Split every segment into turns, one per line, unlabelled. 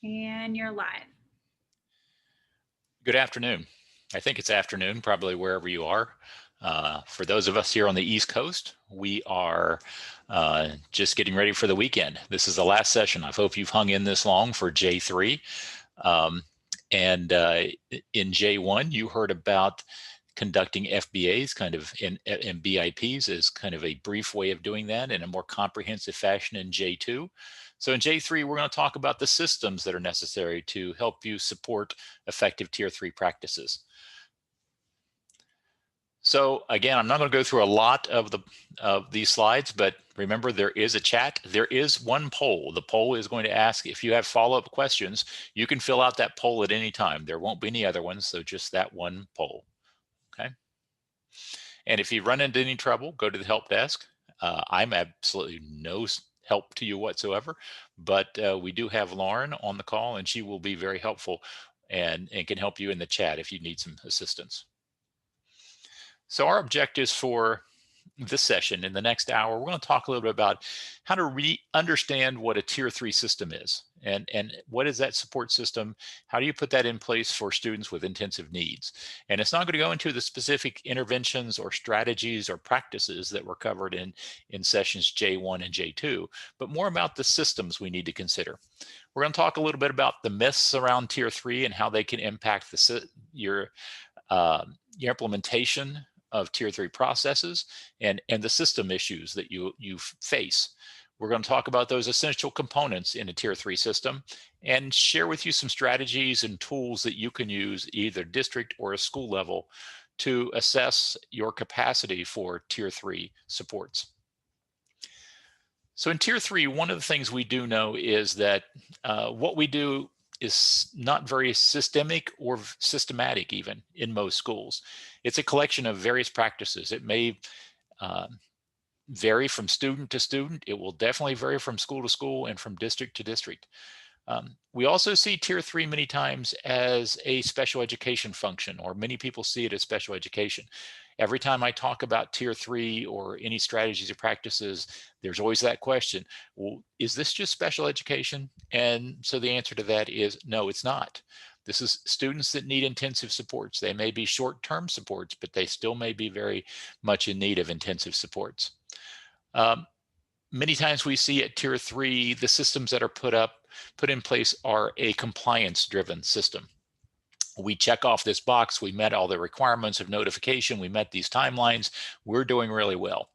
And you're live.
Good afternoon. I think it's afternoon, probably wherever you are. For those of us here on the East Coast, we are just getting ready for the weekend. This is the last session. I hope you've hung in this long for J3. In J1, you heard about conducting FBAs and BIPs as kind of a brief way of doing that in a more comprehensive fashion in J2. So in J3, we're going to talk about the systems that are necessary to help you support effective Tier 3 practices. So again, I'm not going to go through a lot of these slides, but remember there is a chat. There is one poll. The poll is going to ask if you have follow-up questions. You can fill out that poll at any time. There won't be any other ones, so just that one poll. Okay. And if you run into any trouble, go to the help desk. I'm absolutely no help to you whatsoever, but we do have Lauren on the call, and she will be very helpful and can help you in the chat if you need some assistance. So our objectives for this session in the next hour, we're going to talk a little bit about how to understand what a Tier 3 system is and what is that support system? How do you put that in place for students with intensive needs? And it's not going to go into the specific interventions or strategies or practices that were covered in sessions J1 and J2, but more about the systems we need to consider. We're going to talk a little bit about the myths around Tier 3 and how they can impact your implementation of Tier 3 processes and the system issues that you face. We're going to talk about those essential components in a Tier 3 system and share with you some strategies and tools that you can use either district or a school level to assess your capacity for Tier 3 supports. So in Tier 3, one of the things we do know is that what we do is not very systemic or systematic even in most schools. It's a collection of various practices. It may vary from student to student. It will definitely vary from school to school and from district to district. We also see Tier 3 many times as a special education function, or many people see it as special education. Every time I talk about Tier 3 or any strategies or practices, there's always that question, well, is this just special education? And so the answer to that is no, it's not. This is students that need intensive supports. They may be short-term supports, but they still may be very much in need of intensive supports. Many times we see at Tier 3, the systems that are put in place are a compliance-driven system. We check off this box, we met all the requirements of notification, we met these timelines, we're doing really well.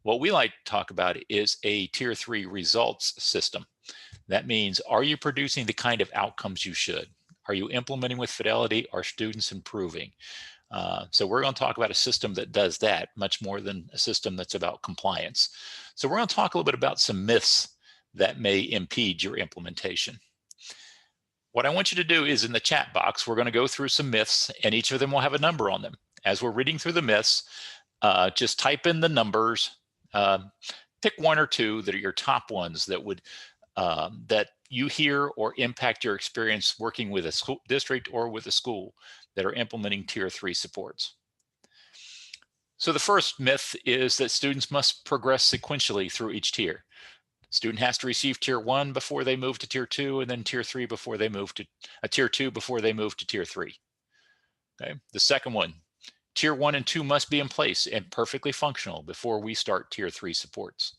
What we like to talk about is a Tier 3 results system. That means, are you producing the kind of outcomes you should? Are you implementing with fidelity? Are students improving? So we're going to talk about a system that does that much more than a system that's about compliance. So we're going to talk a little bit about some myths that may impede your implementation. What I want you to do is in the chat box, we're going to go through some myths, and each of them will have a number on them. As we're reading through the myths, just type in the numbers, pick one or two that are your top ones that would that you hear or impact your experience working with a school district or with a school that are implementing Tier 3 supports. So the first myth is that students must progress sequentially through each tier. Student has to receive Tier 1 before they move to Tier 2, and then Tier 3 before they move to Tier 2 before they move to Tier 3. Okay. The second one, Tier 1 and 2 must be in place and perfectly functional before we start Tier 3 supports.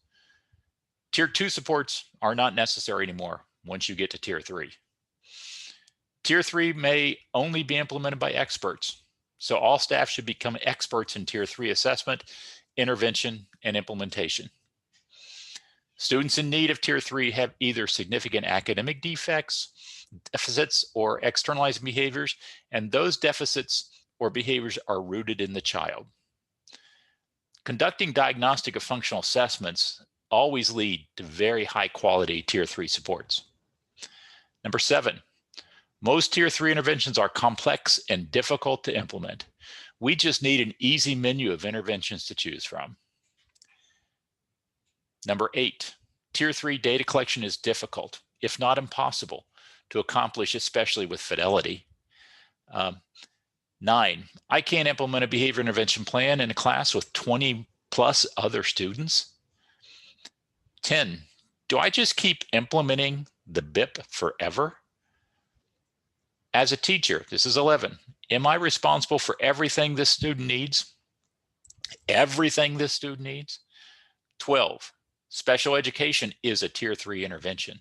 Tier 2 supports are not necessary anymore once you get to Tier 3. Tier 3 may only be implemented by experts. So all staff should become experts in Tier 3 assessment, intervention, and implementation. Students in need of Tier 3 have either significant academic defects, deficits, or externalized behaviors, and those deficits or behaviors are rooted in the child. Conducting diagnostic of functional assessments always lead to very high quality Tier 3 supports. Number 7, most Tier 3 interventions are complex and difficult to implement. We just need an easy menu of interventions to choose from. Number 8, Tier 3 data collection is difficult, if not impossible, to accomplish, especially with fidelity. 9, I can't implement a behavior intervention plan in a class with 20 plus other students. 10, do I just keep implementing the BIP forever? As a teacher, this is 11. Am I responsible for everything this student needs? Everything this student needs? 12. Special education is a tier 3 intervention.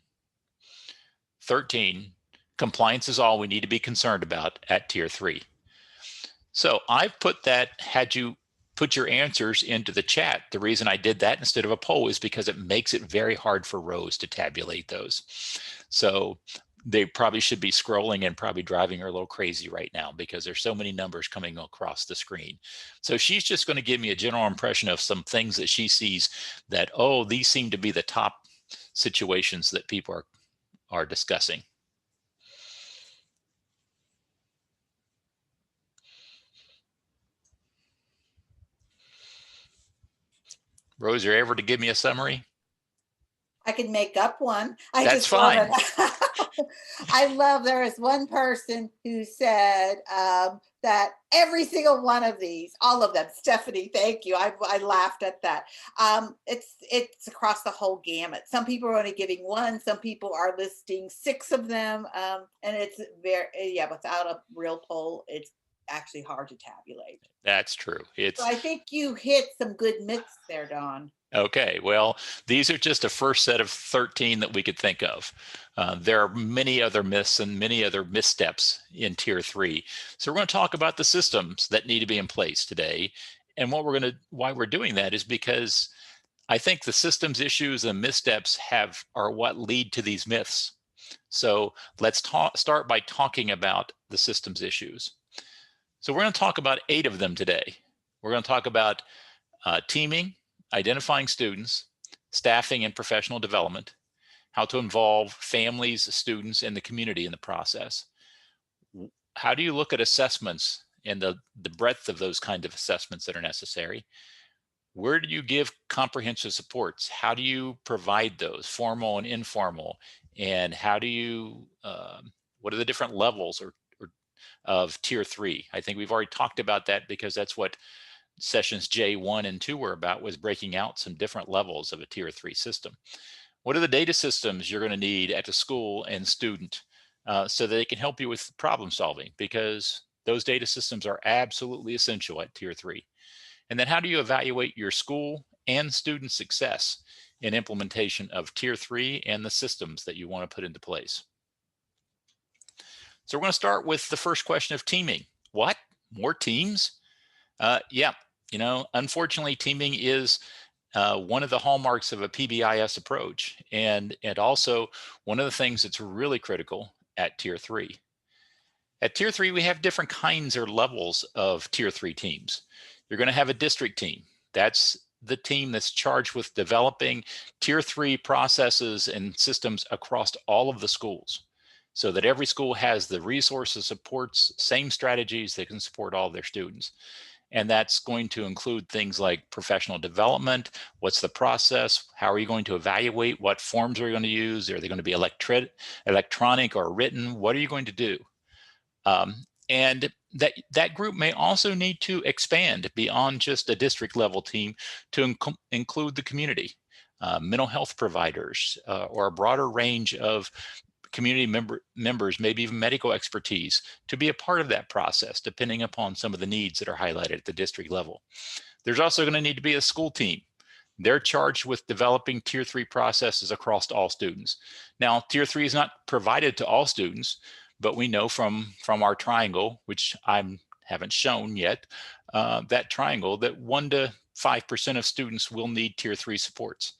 13. Compliance is all we need to be concerned about at tier 3. So I've put that, had you put your answers into the chat. The reason I did that instead of a poll is because it makes it very hard for Rose to tabulate those. So they probably should be scrolling and probably driving her a little crazy right now because there's so many numbers coming across the screen. So she's just going to give me a general impression of some things that she sees that, oh, these seem to be the top situations that people are discussing. Rose, you're able to give me a summary?
I can make up one.
That's fine.
Love it. I love, there is one person who said that every single one of these, all of them, Stephanie, thank you. I laughed at that. It's across the whole gamut. Some people are only giving one, some people are listing 6 of them. And it's very, yeah, without a real poll, it's actually hard to tabulate.
That's true.
So I think you hit some good myths there, Don.
Okay, well, these are just a first set of 13 that we could think of. There are many other myths and many other missteps in tier 3. So we're going to talk about the systems that need to be in place today. And why we're doing that is because I think the systems issues and missteps are what lead to these myths. So let's start by talking about the systems issues. So we're going to talk about 8 of them today. We're going to talk about teaming, identifying students, staffing and professional development, how to involve families, students, and the community in the process. How do you look at assessments and the breadth of those kind of assessments that are necessary? Where do you give comprehensive supports? How do you provide those, formal and informal? And how do you, what are the different levels of tier 3? I think we've already talked about that because that's what sessions J1 and 2 were about, was breaking out some different levels of a tier 3 system. What are the data systems you're going to need at the school and student so that they can help you with problem solving, because those data systems are absolutely essential at tier 3. And then how do you evaluate your school and student success in implementation of tier 3 and the systems that you want to put into place? So we're going to start with the first question of teaming. What? More teams? Yeah, unfortunately, teaming is one of the hallmarks of a PBIS approach, and also one of the things that's really critical at tier 3. At tier 3, we have different kinds or levels of tier 3 teams. You're going to have a district team. That's the team that's charged with developing tier 3 processes and systems across all of the schools, so that every school has the resources, supports, same strategies that can support all their students. And that's going to include things like professional development. What's the process? How are you going to evaluate? What forms are you going to use? Are they going to be electronic or written? What are you going to do? And that group may also need to expand beyond just a district level team to include the community, mental health providers, or a broader range of community members, maybe even medical expertise, to be a part of that process, depending upon some of the needs that are highlighted at the district level. There's also going to need to be a school team. They're charged with developing tier 3 processes across all students. Now, tier 3 is not provided to all students, but we know from our triangle, which I haven't shown yet, that triangle, that 1 to 5% of students will need tier 3 supports.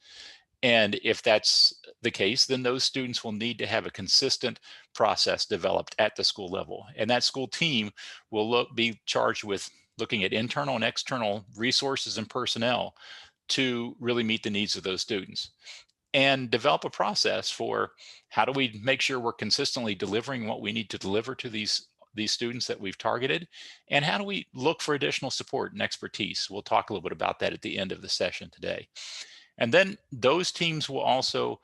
And if that's the case, then those students will need to have a consistent process developed at the school level. And that school team will be charged with looking at internal and external resources and personnel to really meet the needs of those students, and develop a process for how do we make sure we're consistently delivering what we need to deliver to these students that we've targeted, and how do we look for additional support and expertise. We'll talk a little bit about that at the end of the session today. And then those teams will also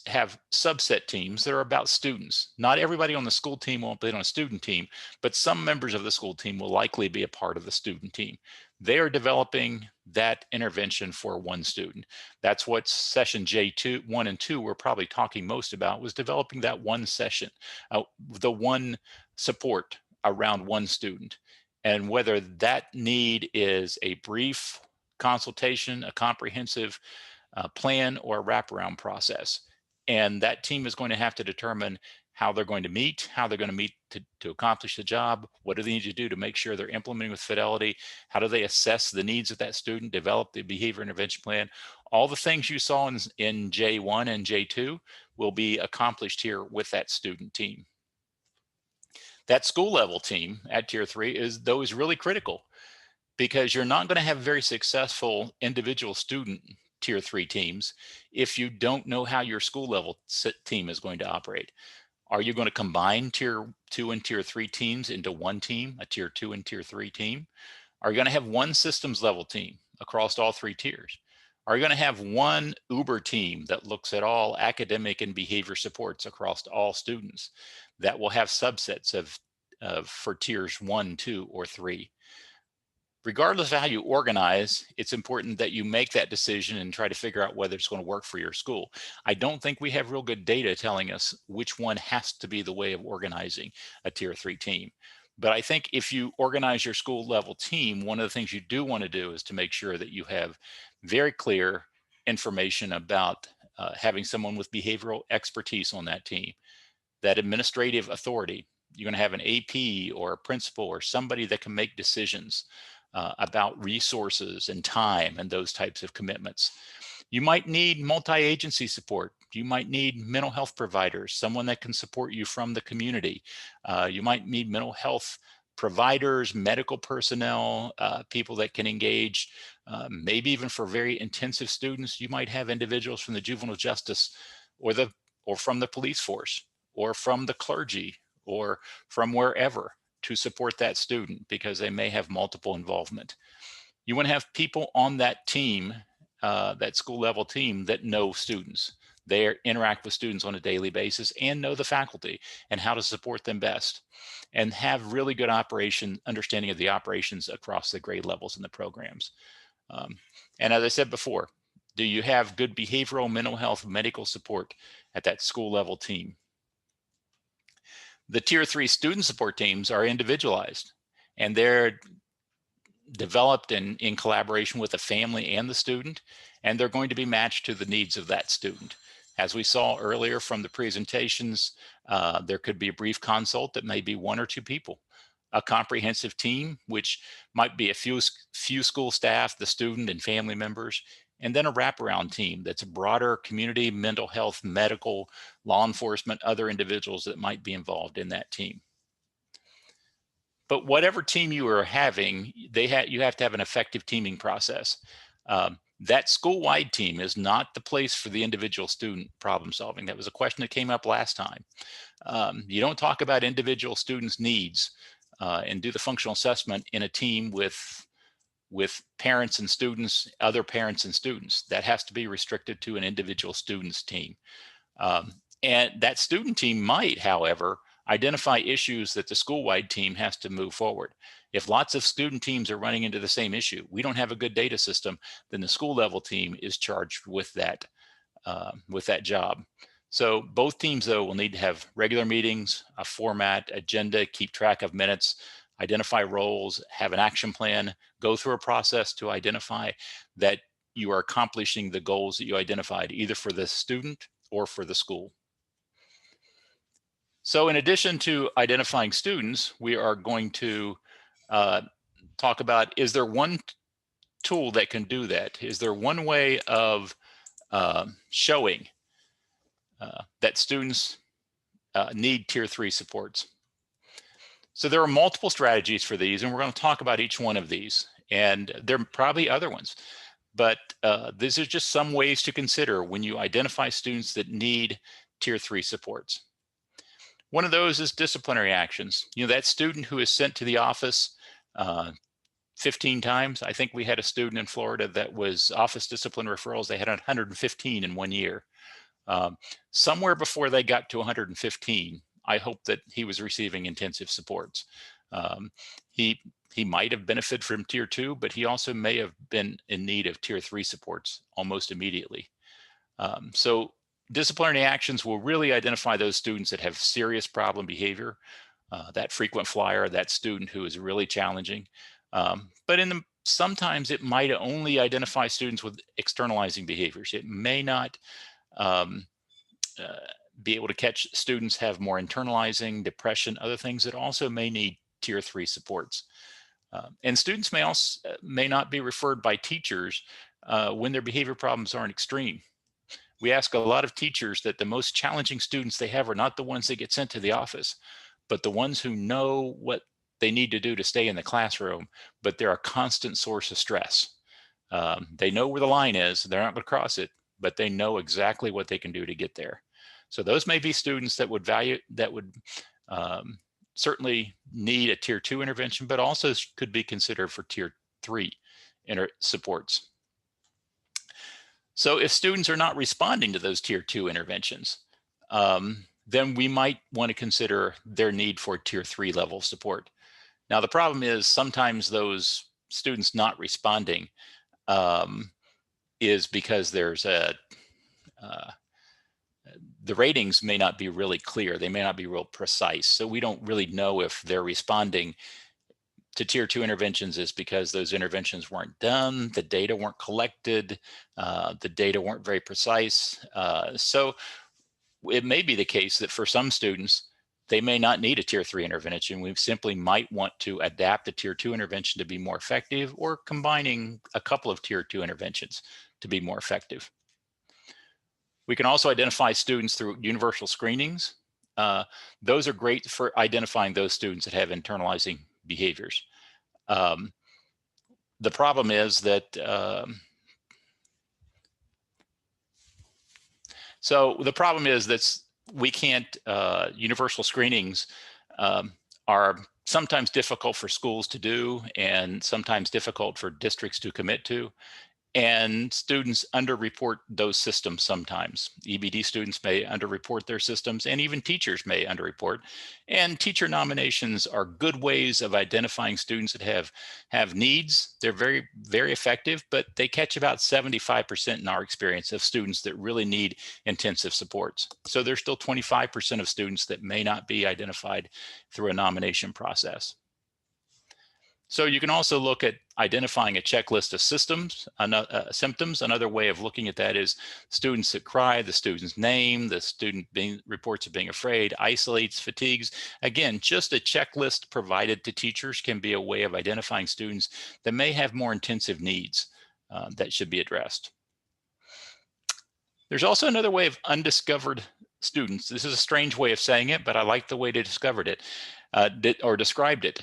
have subset teams that are about students. Not everybody on the school team won't be on a student team, but some members of the school team will likely be a part of the student team. They are developing that intervention for one student. That's what session J2, 1 and 2 we're probably talking most about, was developing that one session, the one support around one student. And whether that need is a brief consultation, a comprehensive plan, or a wraparound process. And that team is going to have to determine how they're going to meet, how they're going to meet to accomplish the job, what do they need to do to make sure they're implementing with fidelity, how do they assess the needs of that student, develop the behavior intervention plan. All the things you saw in J1 and J2 will be accomplished here with that student team. That school level team at Tier 3 is really critical, because you're not going to have very successful individual student Tier 3 teams if you don't know how your school level team is going to operate. Are you going to combine Tier 2 and Tier 3 teams into one team, a Tier 2 and Tier 3 team? Are you going to have one systems level team across all three tiers? Are you going to have one Uber team that looks at all academic and behavior supports across all students that will have subsets for tiers 1, 2, or 3? Regardless of how you organize, it's important that you make that decision and try to figure out whether it's going to work for your school. I don't think we have real good data telling us which one has to be the way of organizing a Tier 3 team. But I think if you organize your school level team, one of the things you do want to do is to make sure that you have very clear information about having someone with behavioral expertise on that team, that administrative authority. You're going to have an AP or a principal or somebody that can make decisions about resources and time and those types of commitments. You might need multi-agency support. You might need mental health providers, someone that can support you from the community. You might need mental health providers, medical personnel, people that can engage, maybe even for very intensive students. You might have individuals from the juvenile justice or from the police force or from the clergy or from wherever to support that student, because they may have multiple involvement. You want to have people on that team, that school level team, that know students. They interact with students on a daily basis and know the faculty and how to support them best, and have really good understanding of the operations across the grade levels in the programs. And as I said before, do you have good behavioral, mental health, medical support at that school level team? The Tier 3 student support teams are individualized, and they're developed in collaboration with the family and the student, and they're going to be matched to the needs of that student. As we saw earlier from the presentations, there could be a brief consult that may be 1 or 2 people, a comprehensive team, which might be a few school staff, the student and family members, and then a wraparound team that's a broader community, mental health, medical, law enforcement, other individuals that might be involved in that team. But whatever team you are having, you have to have an effective teaming process. That school-wide team is not the place for the individual student problem solving. That was a question that came up last time. You don't talk about individual students' needs and do the functional assessment in a team with parents and students, other parents and students. That has to be restricted to an individual student's team. And that student team might, however, identify issues that the school-wide team has to move forward. If lots of student teams are running into the same issue, we don't have a good data system, then the school level team is charged with that job. So both teams, though, will need to have regular meetings, a format, agenda, keep track of minutes, identify roles, have an action plan, go through a process to identify that you are accomplishing the goals that you identified, either for the student or for the school. So in addition to identifying students, we are going to talk about, is there one tool that can do that? Is there one way of showing that students need Tier 3 supports? So there are multiple strategies for these, and we're going to talk about each one of these. And there are probably other ones, but these are just some ways to consider when you identify students that need Tier 3 supports. One of those is disciplinary actions. That student who is sent to the office 15 times. I think we had a student in Florida that was office discipline referrals. They had 115 in 1 year. Somewhere before they got to 115, I hope that he was receiving intensive supports. He might have benefited from tier 2, but he also may have been in need of tier 3 supports almost immediately. So disciplinary actions will really identify those students that have serious problem behavior, that frequent flyer, that student who is really challenging. But sometimes it might only identify students with externalizing behaviors. It may not be able to catch students have more internalizing, depression, other things that also may need tier 3 supports. And students may not be referred by teachers when their behavior problems aren't extreme. We ask a lot of teachers that the most challenging students they have are not the ones that get sent to the office, but the ones who know what they need to do to stay in the classroom, but they're a constant source of stress. They know where the line is, they're not going to cross it, but they know exactly what they can do to get there. So those may be students that would certainly need a tier 2 intervention, but also could be considered for tier 3 supports. So if students are not responding to those tier 2 interventions, then we might want to consider their need for tier 3 level support. Now, the problem is sometimes those students not responding is because there's the ratings may not be really clear. They may not be real precise. So we don't really know if they're responding to tier 2 interventions is because those interventions weren't done, the data weren't collected, the data weren't very precise. So it may be the case that for some students, they may not need a tier 3 intervention. We simply might want to adapt a tier 2 intervention to be more effective, or combining a couple of tier 2 interventions to be more effective. We can also identify students through universal screenings. Those are great for identifying those students that have internalizing behaviors. The problem is that we can't, universal screenings are sometimes difficult for schools to do and sometimes difficult for districts to commit to. And students underreport those systems sometimes. EBD students may underreport their systems, and even teachers may underreport. And teacher nominations are good ways of identifying students that have needs. They're very, very effective, but they catch about 75% in our experience of students that really need intensive supports. So there's still 25% of students that may not be identified through a nomination process. So you can also look at identifying a checklist of symptoms. Another way of looking at that is students that cry, the student's name, the student reports of being afraid, isolates, fatigues. Again, just a checklist provided to teachers can be a way of identifying students that may have more intensive needs that should be addressed. There's also another way of undiscovered students. This is a strange way of saying it, but I like the way they discovered it. Or described it.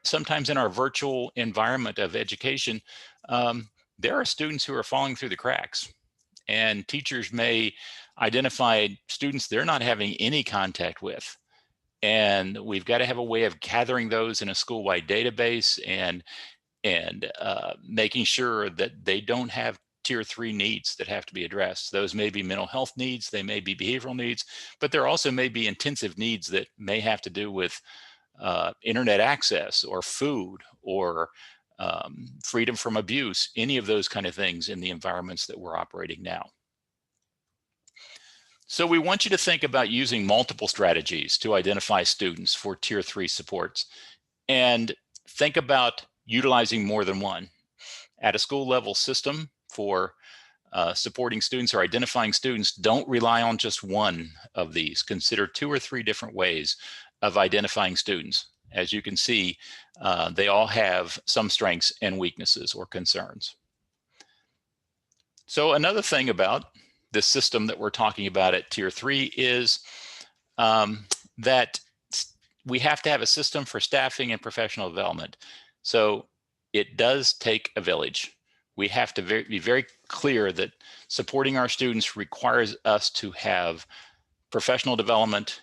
Sometimes in our virtual environment of education, there are students who are falling through the cracks, and teachers may identify students they're not having any contact with. And we've got to have a way of gathering those in a school-wide database and making sure that they don't have tier 3 needs that have to be addressed. Those may be mental health needs, they may be behavioral needs, but there also may be intensive needs that may have to do with internet access or food or freedom from abuse, any of those kind of things in the environments that we're operating now. So we want you to think about using multiple strategies to identify students for tier 3 supports, and think about utilizing more than one. At a school level system for supporting students or identifying students, don't rely on just one of these. Consider 2 or 3 different ways of identifying students. As you can see, they all have some strengths and weaknesses or concerns. So another thing about this system that we're talking about at tier 3 is that we have to have a system for staffing and professional development. So it does take a village. We have to be very clear that supporting our students requires us to have professional development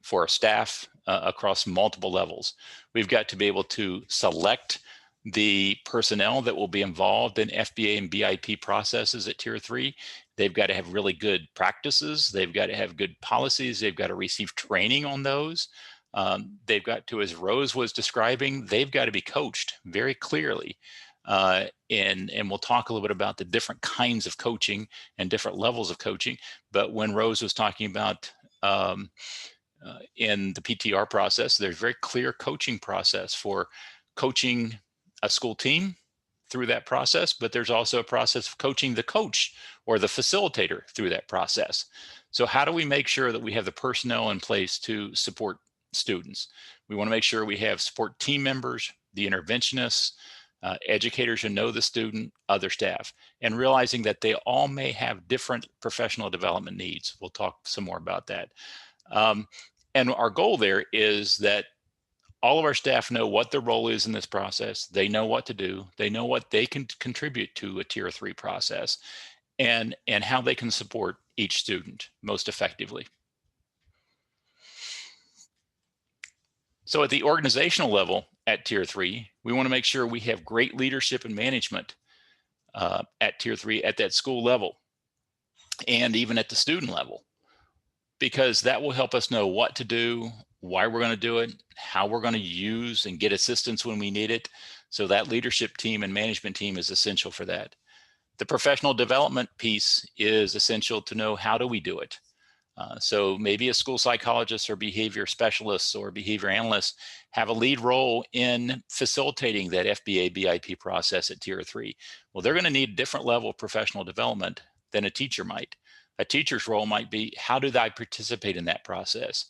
for our staff across multiple levels. We've got to be able to select The personnel that will be involved in FBA and BIP processes at Tier 3, they've got to have really good practices. They've got to have good policies. They've got to receive training on those. They've got to, as Rose was describing, they've got to be coached very clearly. And we'll talk a little bit about the different kinds of coaching and different levels of coaching. But when Rose was talking about in the PTR process, there's a very clear coaching process for coaching a school team through that process, but there's also a process of coaching the coach or the facilitator through that process. So how do we make sure that we have the personnel in place to support students? We want to make sure we have support team members, the interventionists, educators who know the student, other staff, and realizing that they all may have different professional development needs. We'll talk some more about that. And our goal there is that all of our staff know what their role is in this process. They know what to do. They know what they can contribute to a Tier 3 process and how they can support each student most effectively. So at the organizational level at Tier 3, we want to make sure we have great leadership and management at Tier 3 at that school level and even at the student level, because that will help us know what to do, why we're going to do it, how we're going to use and get assistance when we need it. So that leadership team and management team is essential for that. The professional development piece is essential to know how do we do it. So maybe a school psychologist or behavior specialists or behavior analysts have a lead role in facilitating that FBA BIP process at Tier 3. Well, they're going to need a different level of professional development than a teacher might. A teacher's role might be, how do I participate in that process?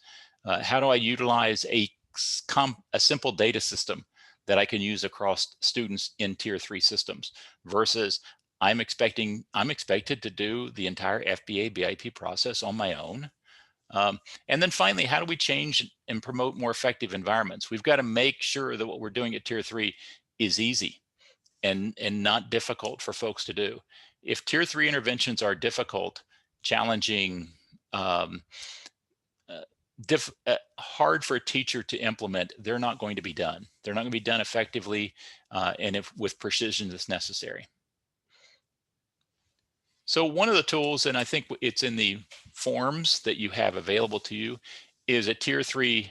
How do I utilize a simple data system that I can use across students in Tier 3 systems versus I'm expected to do the entire FBA BIP process on my own. And then finally, how do we change and promote more effective environments? We've got to make sure that what we're doing at Tier 3 is easy and not difficult for folks to do. If Tier 3 interventions are difficult, challenging, hard for a teacher to implement, they're not going to be done. They're not going to be done effectively and with precision that's necessary. So one of the tools, and I think it's in the forms that you have available to you, is a Tier 3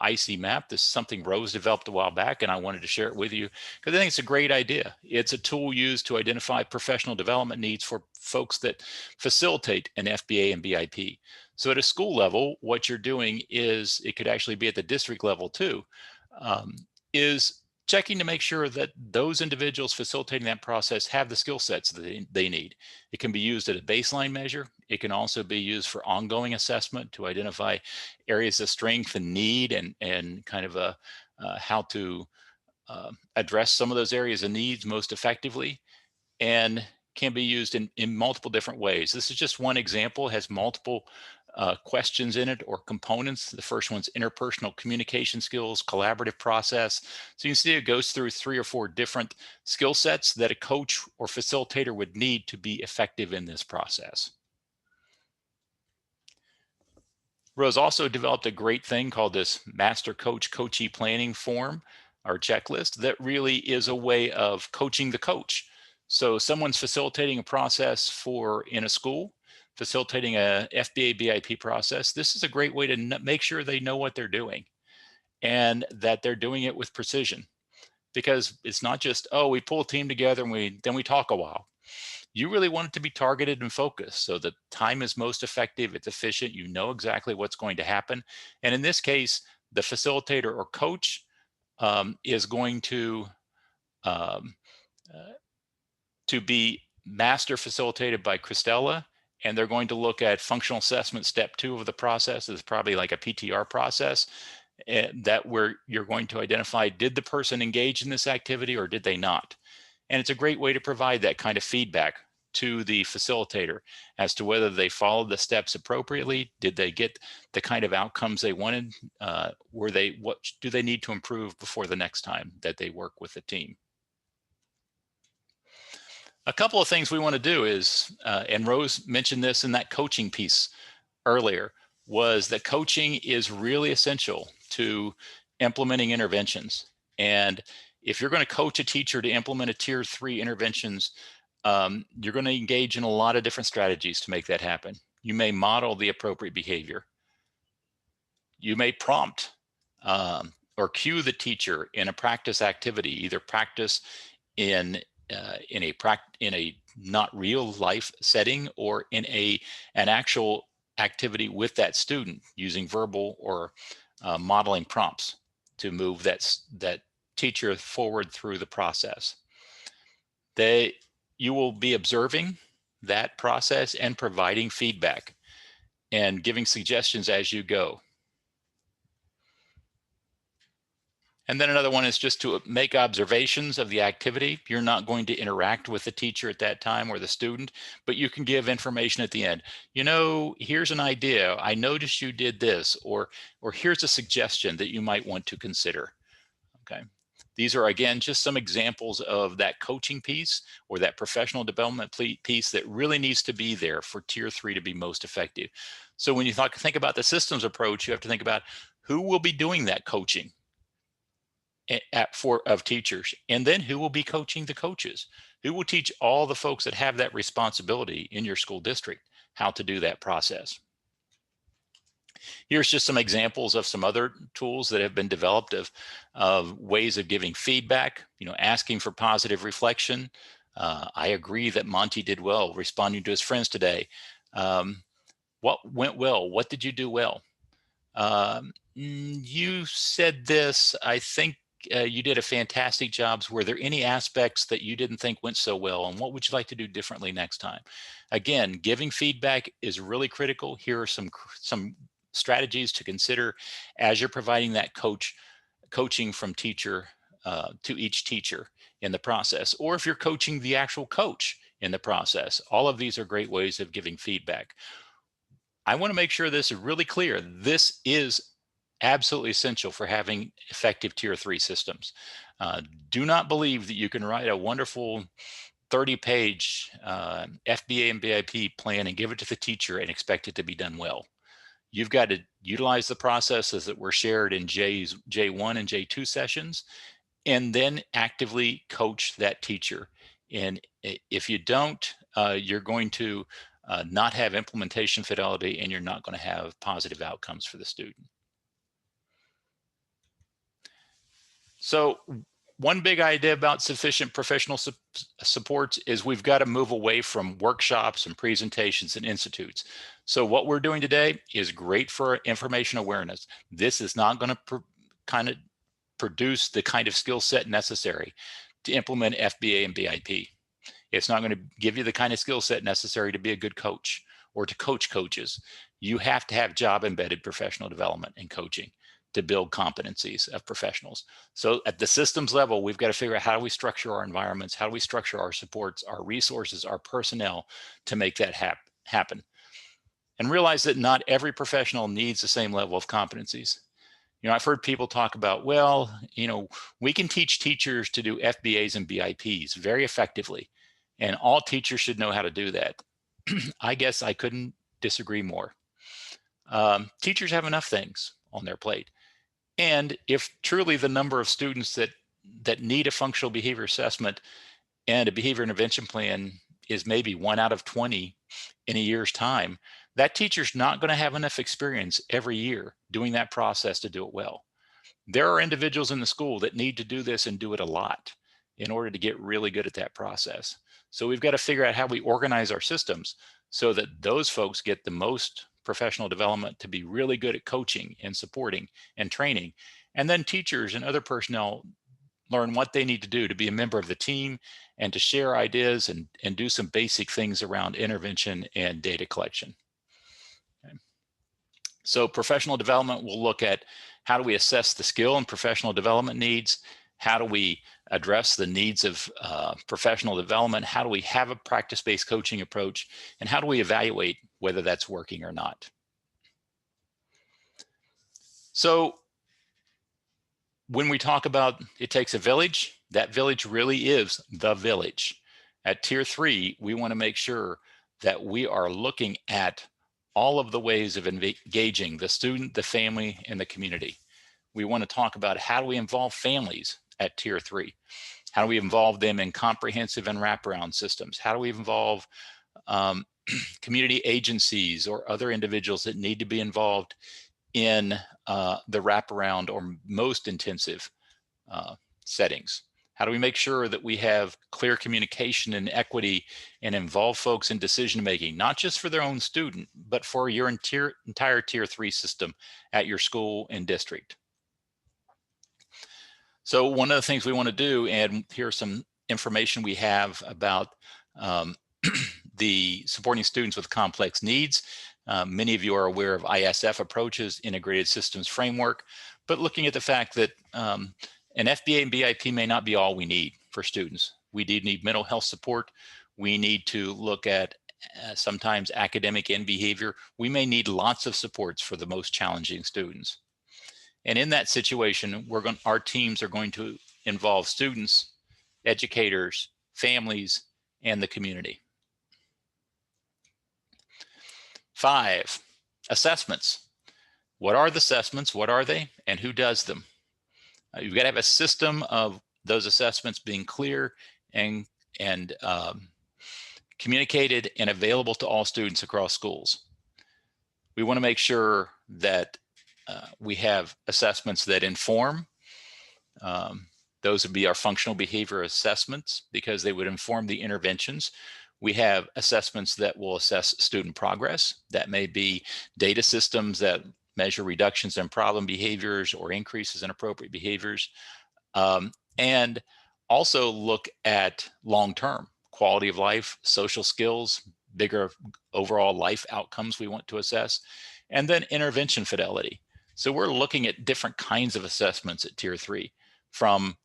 IC map. This is something Rose developed a while back, and I wanted to share it with you because I think it's a great idea. It's a tool used to identify professional development needs for folks that facilitate an FBA and BIP. So at a school level, what you're doing is, it could actually be at the district level too, is checking to make sure that those individuals facilitating that process have the skill sets that they need. It can be used at a baseline measure. It can also be used for ongoing assessment to identify areas of strength and need and kind of how to address some of those areas of needs most effectively, and can be used in multiple different ways. This is just one example, has multiple questions in it or components. The first one's interpersonal communication skills, collaborative process. So you can see it goes through 3 or 4 different skill sets that a coach or facilitator would need to be effective in this process. Rose also developed a great thing called this Master Coach Coachee Planning Form, or checklist, that really is a way of coaching the coach. So someone's facilitating a process in a school, facilitating a FBA BIP process. This is a great way to make sure they know what they're doing and that they're doing it with precision, because it's not just, oh, we pull a team together and then we talk a while. You really want it to be targeted and focused so that time is most effective, it's efficient, you know exactly what's going to happen. And in this case, the facilitator or coach is going to be master facilitated by Christella, and they're going to look at functional assessment step 2 of the process. Is probably like a PTR process, where you're going to identify, did the person engage in this activity or did they not? And it's a great way to provide that kind of feedback to the facilitator as to whether they followed the steps appropriately. Did they get the kind of outcomes they wanted? What do they need to improve before the next time that they work with the team? A couple of things we want to do is, and Rose mentioned this in that coaching piece earlier, was that coaching is really essential to implementing interventions. And If you're going to coach a teacher to implement a tier 3 interventions, you're going to engage in a lot of different strategies to make that happen. You may model the appropriate behavior. You may prompt or cue the teacher in a practice activity, either practice in a not real life setting or in an actual activity with that student using verbal or modeling prompts to move that teacher forward through the process. You will be observing that process and providing feedback and giving suggestions as you go. And then another one is just to make observations of the activity. You're not going to interact with the teacher at that time or the student, but you can give information at the end. You know, here's an idea. I noticed you did this, or here's a suggestion that you might want to consider. Okay. These are, again, just some examples of that coaching piece or that professional development piece that really needs to be there for tier 3 to be most effective. So when you think about the systems approach, you have to think about who will be doing that coaching of teachers, and then who will be coaching the coaches, who will teach all the folks that have that responsibility in your school district how to do that process. Here's just some examples of some other tools that have been developed of ways of giving feedback, asking for positive reflection. I agree that Monty did well responding to his friends today. What went well? What did you do well? You said this, I think you did a fantastic job. Were there any aspects that you didn't think went so well, and what would you like to do differently next time? Again, giving feedback is really critical. Here are some strategies to consider as you're providing that coaching from teacher to each teacher in the process, or if you're coaching the actual coach in the process. All of these are great ways of giving feedback. I want to make sure this is really clear. This is absolutely essential for having effective tier 3 systems. Do not believe that you can write a wonderful 30-page FBA and BIP plan and give it to the teacher and expect it to be done well. You've got to utilize the processes that were shared in J1 and J2 sessions, and then actively coach that teacher. And if you don't, you're going to not have implementation fidelity, and you're not going to have positive outcomes for the student. So one big idea about sufficient professional supports is we've got to move away from workshops and presentations and institutes. So what we're doing today is great for information awareness. This is not going to produce the kind of skill set necessary to implement FBA and BIP. It's not going to give you the kind of skill set necessary to be a good coach or to coach coaches. You have to have job embedded professional development and coaching to build competencies of professionals. So at the systems level, we've got to figure out how do we structure our environments, how do we structure our supports, our resources, our personnel to make that happen. And realize that not every professional needs the same level of competencies. I've heard people talk about, well, we can teach teachers to do FBAs and BIPs very effectively, and all teachers should know how to do that. I guess I couldn't disagree more. Teachers have enough things on their plate. And if truly the number of students that need a functional behavior assessment and a behavior intervention plan is maybe 1 out of 20 in a year's time, that teacher's not going to have enough experience every year doing that process to do it well. There are individuals in the school that need to do this and do it a lot in order to get really good at that process. So we've got to figure out how we organize our systems so that those folks get the most professional development to be really good at coaching and supporting and training. And then teachers and other personnel learn what they need to do to be a member of the team and to share ideas and do some basic things around intervention and data collection. Okay. So professional development will look at how do we assess the skill and professional development needs? How do we address the needs of professional development? How do we have a practice-based coaching approach? And how do we evaluate whether that's working or not? So when we talk about it takes a village, that village really is the village. At tier 3, we want to make sure that we are looking at all of the ways of engaging the student, the family, and the community. We want to talk about how do we involve families at tier 3? How do we involve them in comprehensive and wraparound systems? How do we involve community agencies or other individuals that need to be involved in the wraparound or most intensive settings? How do we make sure that we have clear communication and equity and involve folks in decision making, not just for their own student, but for your entire tier 3 system at your school and district? So one of the things we want to do, and here's some information we have about the supporting students with complex needs. Many of you are aware of ISF approaches, integrated systems framework, but looking at the fact that an FBA and BIP may not be all we need for students. We do need mental health support. We need to look at sometimes academic and behavior. We may need lots of supports for the most challenging students. And in that situation, our teams are going to involve students, educators, families, and the community. 5, assessments. What are the assessments? What are they? And who does them? You've got to have a system of those assessments being clear and communicated and available to all students across schools. We want to make sure that we have assessments that inform. Those would be our functional behavior assessments because they would inform the interventions. We have assessments that will assess student progress. That may be data systems that measure reductions in problem behaviors or increases in appropriate behaviors. And also look at long-term quality of life, social skills, bigger overall life outcomes we want to assess, and then intervention fidelity. So we're looking at different kinds of assessments at tier 3, from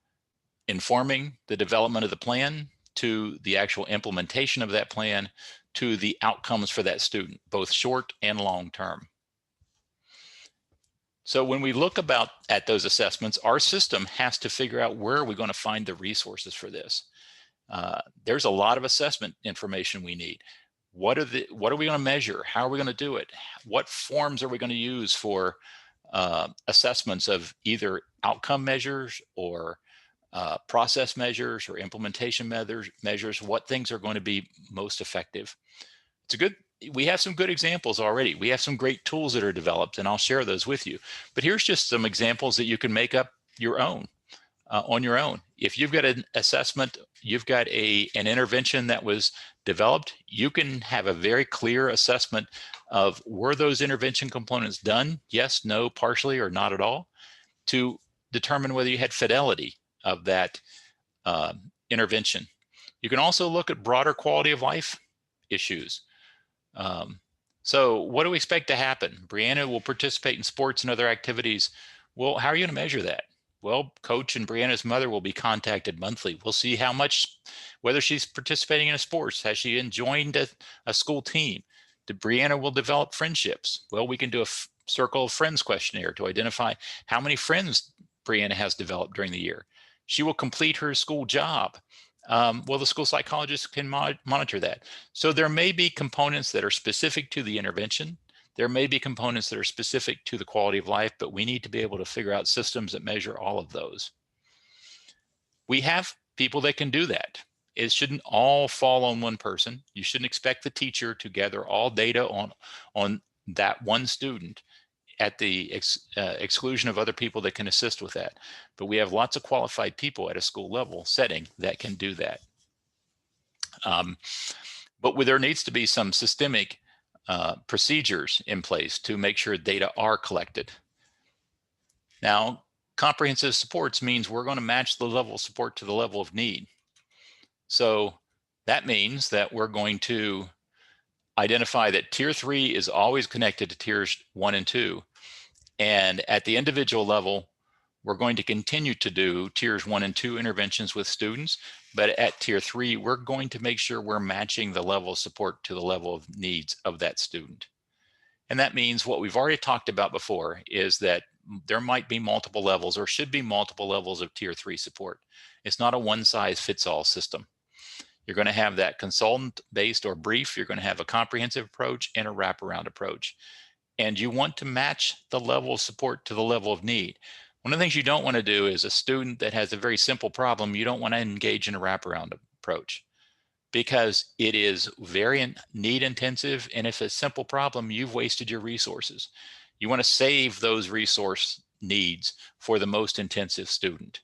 informing the development of the plan to the actual implementation of that plan to the outcomes for that student, both short and long term. So when we look at those assessments, our system has to figure out where are we going to find the resources for this. There's a lot of assessment information we need. What are we going to measure? How are we going to do it? What forms are we going to use for assessments of either outcome measures or process measures or implementation measures? What things are going to be most effective? We have some good examples already. We have some great tools that are developed, and I'll share those with you. But here's just some examples that you can make up your own, on your own. If you've got an assessment, you've got an intervention that was developed, you can have a very clear assessment of were those intervention components done? Yes, no, partially, or not at all, to determine whether you had fidelity of that intervention. You can also look at broader quality of life issues. So what do we expect to happen? Brianna will participate in sports and other activities. Well, how are you going to measure that? Well, coach and Brianna's mother will be contacted monthly. We'll see how much, whether she's participating in a sports, has she joined a school team? Brianna will develop friendships. Well, we can do a circle of friends questionnaire to identify how many friends Brianna has developed during the year. She will complete her school job. Well, the school psychologist can monitor that. So there may be components that are specific to the intervention. There may be components that are specific to the quality of life, but we need to be able to figure out systems that measure all of those. We have people that can do that. It shouldn't all fall on one person. You shouldn't expect the teacher to gather all data on that one student at the exclusion of other people that can assist with that. But we have lots of qualified people at a school level setting that can do that. But there needs to be some systemic procedures in place to make sure data are collected. Now, comprehensive supports means we're going to match the level of support to the level of need. So that means that we're going to identify that tier 3 is always connected to tiers 1 and 2. And at the individual level, we're going to continue to do tiers 1 and 2 interventions with students. But at tier 3, we're going to make sure we're matching the level of support to the level of needs of that student. And that means what we've already talked about before is that there might be multiple levels or should be multiple levels of tier 3 support. It's not a one-size-fits-all system. You're going to have that consultant-based or brief. You're going to have a comprehensive approach and a wraparound approach. And you want to match the level of support to the level of need. One of the things you don't want to do is a student that has a very simple problem, you don't want to engage in a wraparound approach because it is very need intensive. And if it's a simple problem, you've wasted your resources. You want to save those resource needs for the most intensive student.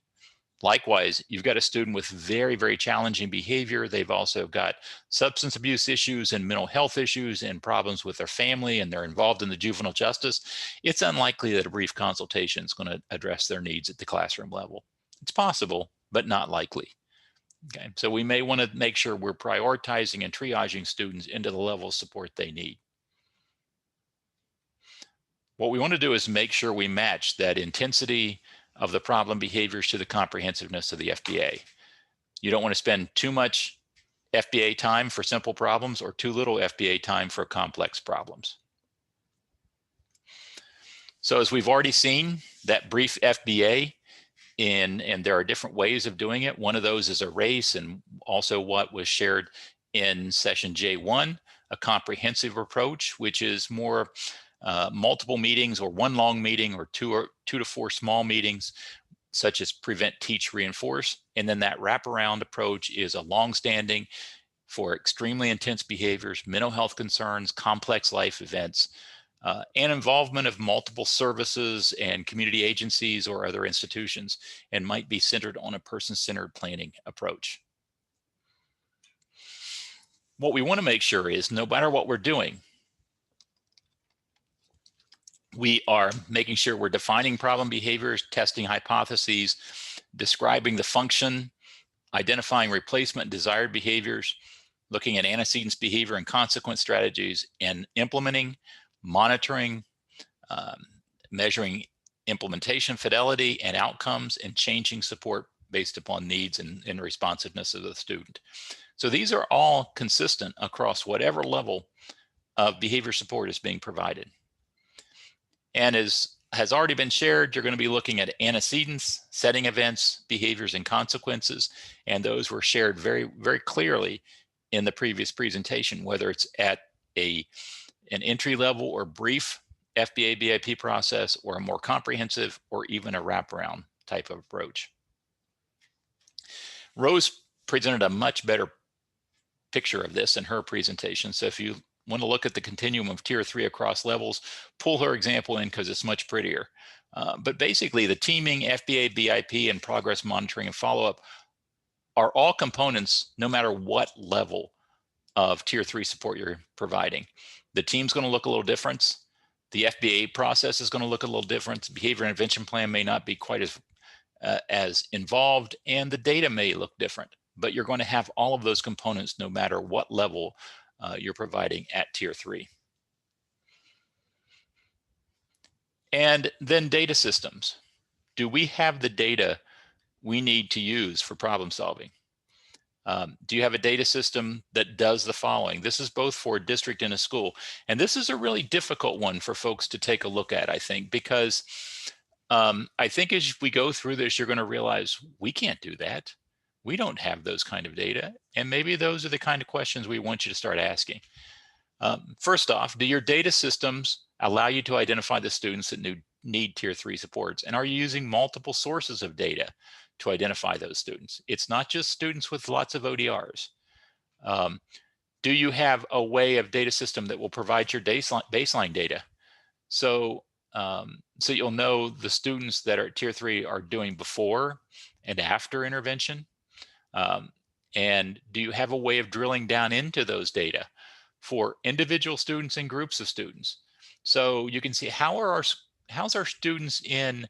Likewise, you've got a student with very, very challenging behavior. They've also got substance abuse issues and mental health issues and problems with their family, and they're involved in the juvenile justice. It's unlikely that a brief consultation is going to address their needs at the classroom level. It's possible, but not likely. Okay, so we may want to make sure we're prioritizing and triaging students into the level of support they need. What we want to do is make sure we match that intensity of the problem behaviors to the comprehensiveness of the FBA. You don't want to spend too much FBA time for simple problems or too little FBA time for complex problems. So as we've already seen, that brief FBA, and there are different ways of doing it. One of those is a race, and also what was shared in session J1, a comprehensive approach, which is more multiple meetings or one long meeting or two to four small meetings, such as prevent, teach, reinforce. And then that wraparound approach is a long-standing for extremely intense behaviors, mental health concerns, complex life events, and involvement of multiple services and community agencies or other institutions, and might be centered on a person-centered planning approach. What we want to make sure is no matter what we're doing, we are making sure we're defining problem behaviors, testing hypotheses, describing the function, identifying replacement desired behaviors, looking at antecedents behavior and consequence strategies, and implementing, monitoring, measuring implementation fidelity and outcomes, and changing support based upon needs and responsiveness of the student. So these are all consistent across whatever level of behavior support is being provided. And as has already been shared, you're going to be looking at antecedents, setting events, behaviors, and consequences. And those were shared very, very clearly in the previous presentation, whether it's at an entry level or brief FBA BIP process, or a more comprehensive, or even a wraparound type of approach. Rose presented a much better picture of this in her presentation. So if you want to look at the continuum of tier 3 across levels, pull her example in because it's much prettier. But basically the teaming, FBA, BIP, and progress monitoring and follow-up are all components no matter what level of tier 3 support you're providing. The team's going to look a little different. The FBA process is going to look a little different. The behavior intervention plan may not be quite as involved, and the data may look different. But you're going to have all of those components no matter what level you're providing at tier 3. And then data systems. Do we have the data we need to use for problem solving? Do you have a data system that does the following? This is both for a district and a school. And this is a really difficult one for folks to take a look at, I think, because I think as we go through this, you're going to realize we can't do that. We don't have those kind of data. And maybe those are the kind of questions we want you to start asking. First off, do your data systems allow you to identify the students that need tier 3 supports? And are you using multiple sources of data to identify those students? It's not just students with lots of ODRs. Do you have a way of data system that will provide your baseline data? So you'll know the students that are at tier 3 are doing before and after intervention. And do you have a way of drilling down into those data for individual students and groups of students? So you can see how's our students in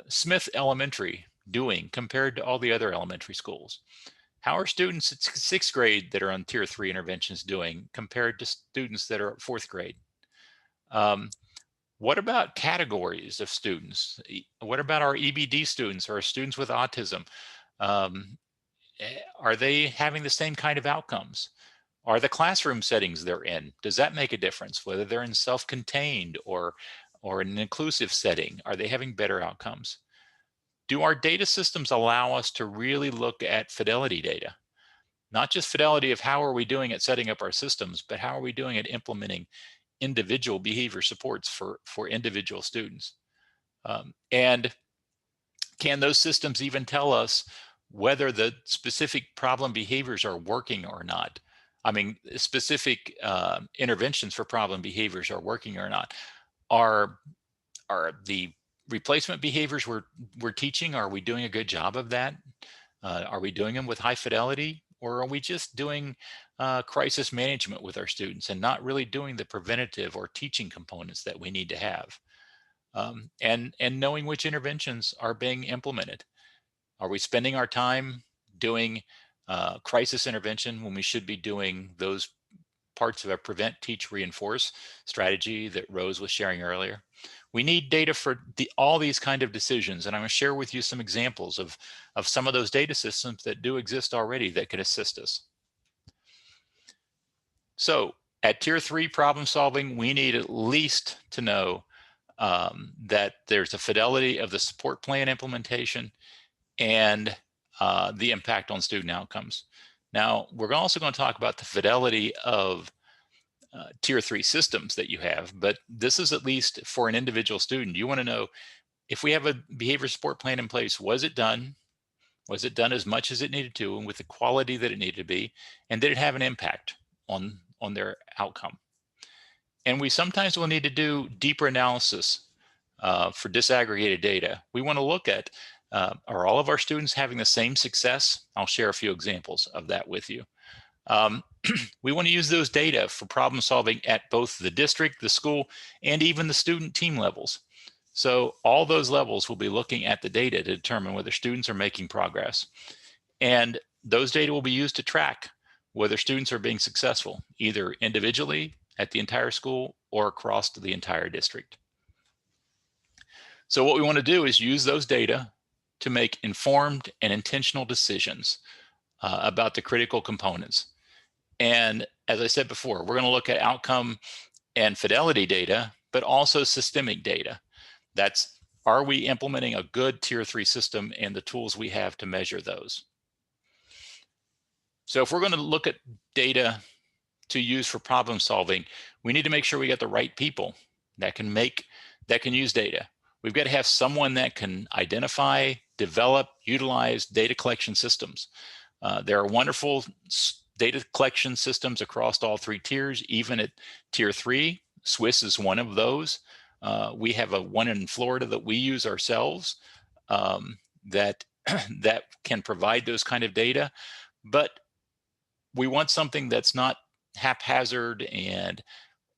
Smith Elementary doing compared to all the other elementary schools? How are students at 6th grade that are on tier 3 interventions doing compared to students that are at 4th grade? What about categories of students? What about our EBD students or our students with autism? Are they having the same kind of outcomes? Are the classroom settings they're in, does that make a difference? Whether they're in self-contained or an inclusive setting, are they having better outcomes? Do our data systems allow us to really look at fidelity data? Not just fidelity of how are we doing at setting up our systems, but how are we doing at implementing individual behavior supports for individual students? And can those systems even tell us whether the specific problem behaviors are working or not? I mean, specific interventions for problem behaviors are working or not. Are the replacement behaviors we're teaching, are we doing a good job of that? Are we doing them with high fidelity, or are we just doing crisis management with our students and not really doing the preventative or teaching components that we need to have? And knowing which interventions are being implemented. Are we spending our time doing crisis intervention when we should be doing those parts of a prevent, teach, reinforce strategy that Rose was sharing earlier? We need data for all these kind of decisions, and I'm going to share with you some examples of some of those data systems that do exist already that could assist us. So at tier 3 problem solving, we need at least to know that there's a fidelity of the support plan implementation and the impact on student outcomes. Now, we're also going to talk about the fidelity of tier 3 systems that you have, but this is at least for an individual student. You want to know, if we have a behavior support plan in place, was it done? Was it done as much as it needed to and with the quality that it needed to be? And did it have an impact on their outcome? And we sometimes will need to do deeper analysis for disaggregated data. We want to look at, are all of our students having the same success? I'll share a few examples of that with you. We want to use those data for problem solving at both the district, the school, and even the student team levels. So all those levels will be looking at the data to determine whether students are making progress. And those data will be used to track whether students are being successful, either individually at the entire school or across the entire district. So what we want to do is use those data to make informed and intentional decisions about the critical components. And as I said before, we're going to look at outcome and fidelity data, but also systemic data. That's, are we implementing a good tier 3 system and the tools we have to measure those? So if we're going to look at data to use for problem solving, we need to make sure we get the right people that can use data. We've got to have someone that can identify, develop, utilize data collection systems. There are wonderful data collection systems across all 3 tiers, even at tier 3. Swiss is one of those. We have one in Florida that we use ourselves that can provide those kind of data. But we want something that's not haphazard and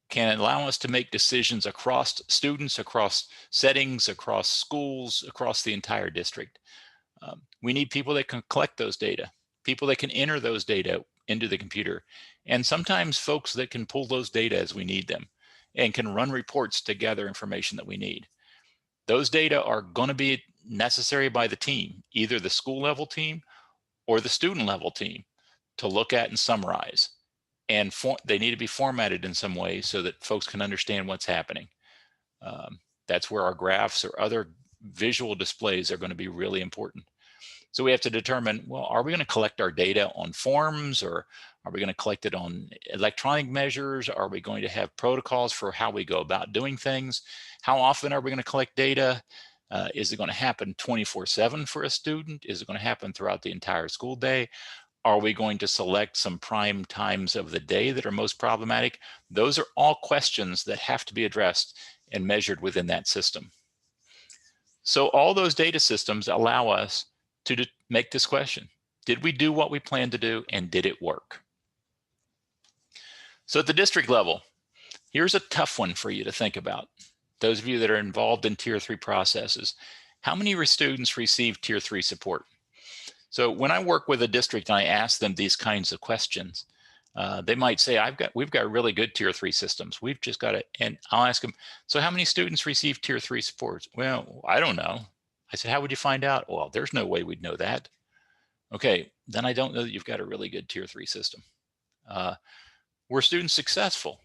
can allow us to make decisions across students, across settings, across schools, across the entire district. We need people that can collect those data, people that can enter those data into the computer, and sometimes folks that can pull those data as we need them and can run reports to gather information that we need. Those data are going to be necessary by the team, either the school level team or the student level team, to look at and summarize. And they need to be formatted in some way so that folks can understand what's happening. That's where our graphs or other visual displays are going to be really important. So we have to determine, well, are we going to collect our data on forms, or are we going to collect it on electronic measures? Are we going to have protocols for how we go about doing things? How often are we going to collect data? Is it going to happen 24/7 for a student? Is it going to happen throughout the entire school day? Are we going to select some prime times of the day that are most problematic? Those are all questions that have to be addressed and measured within that system. So all those data systems allow us to make this question: did we do what we planned to do, and did it work? So at the district level, here's a tough one for you to think about. Those of you that are involved in tier 3 processes, how many students receive tier 3 support? So when I work with a district and I ask them these kinds of questions, they might say, we've got really good tier 3 systems. We've just got it. And I'll ask them, so how many students receive tier 3 support? Well, I don't know. I said, how would you find out? Well, there's no way we'd know that. Okay, then I don't know that you've got a really good tier 3 system. Were students successful?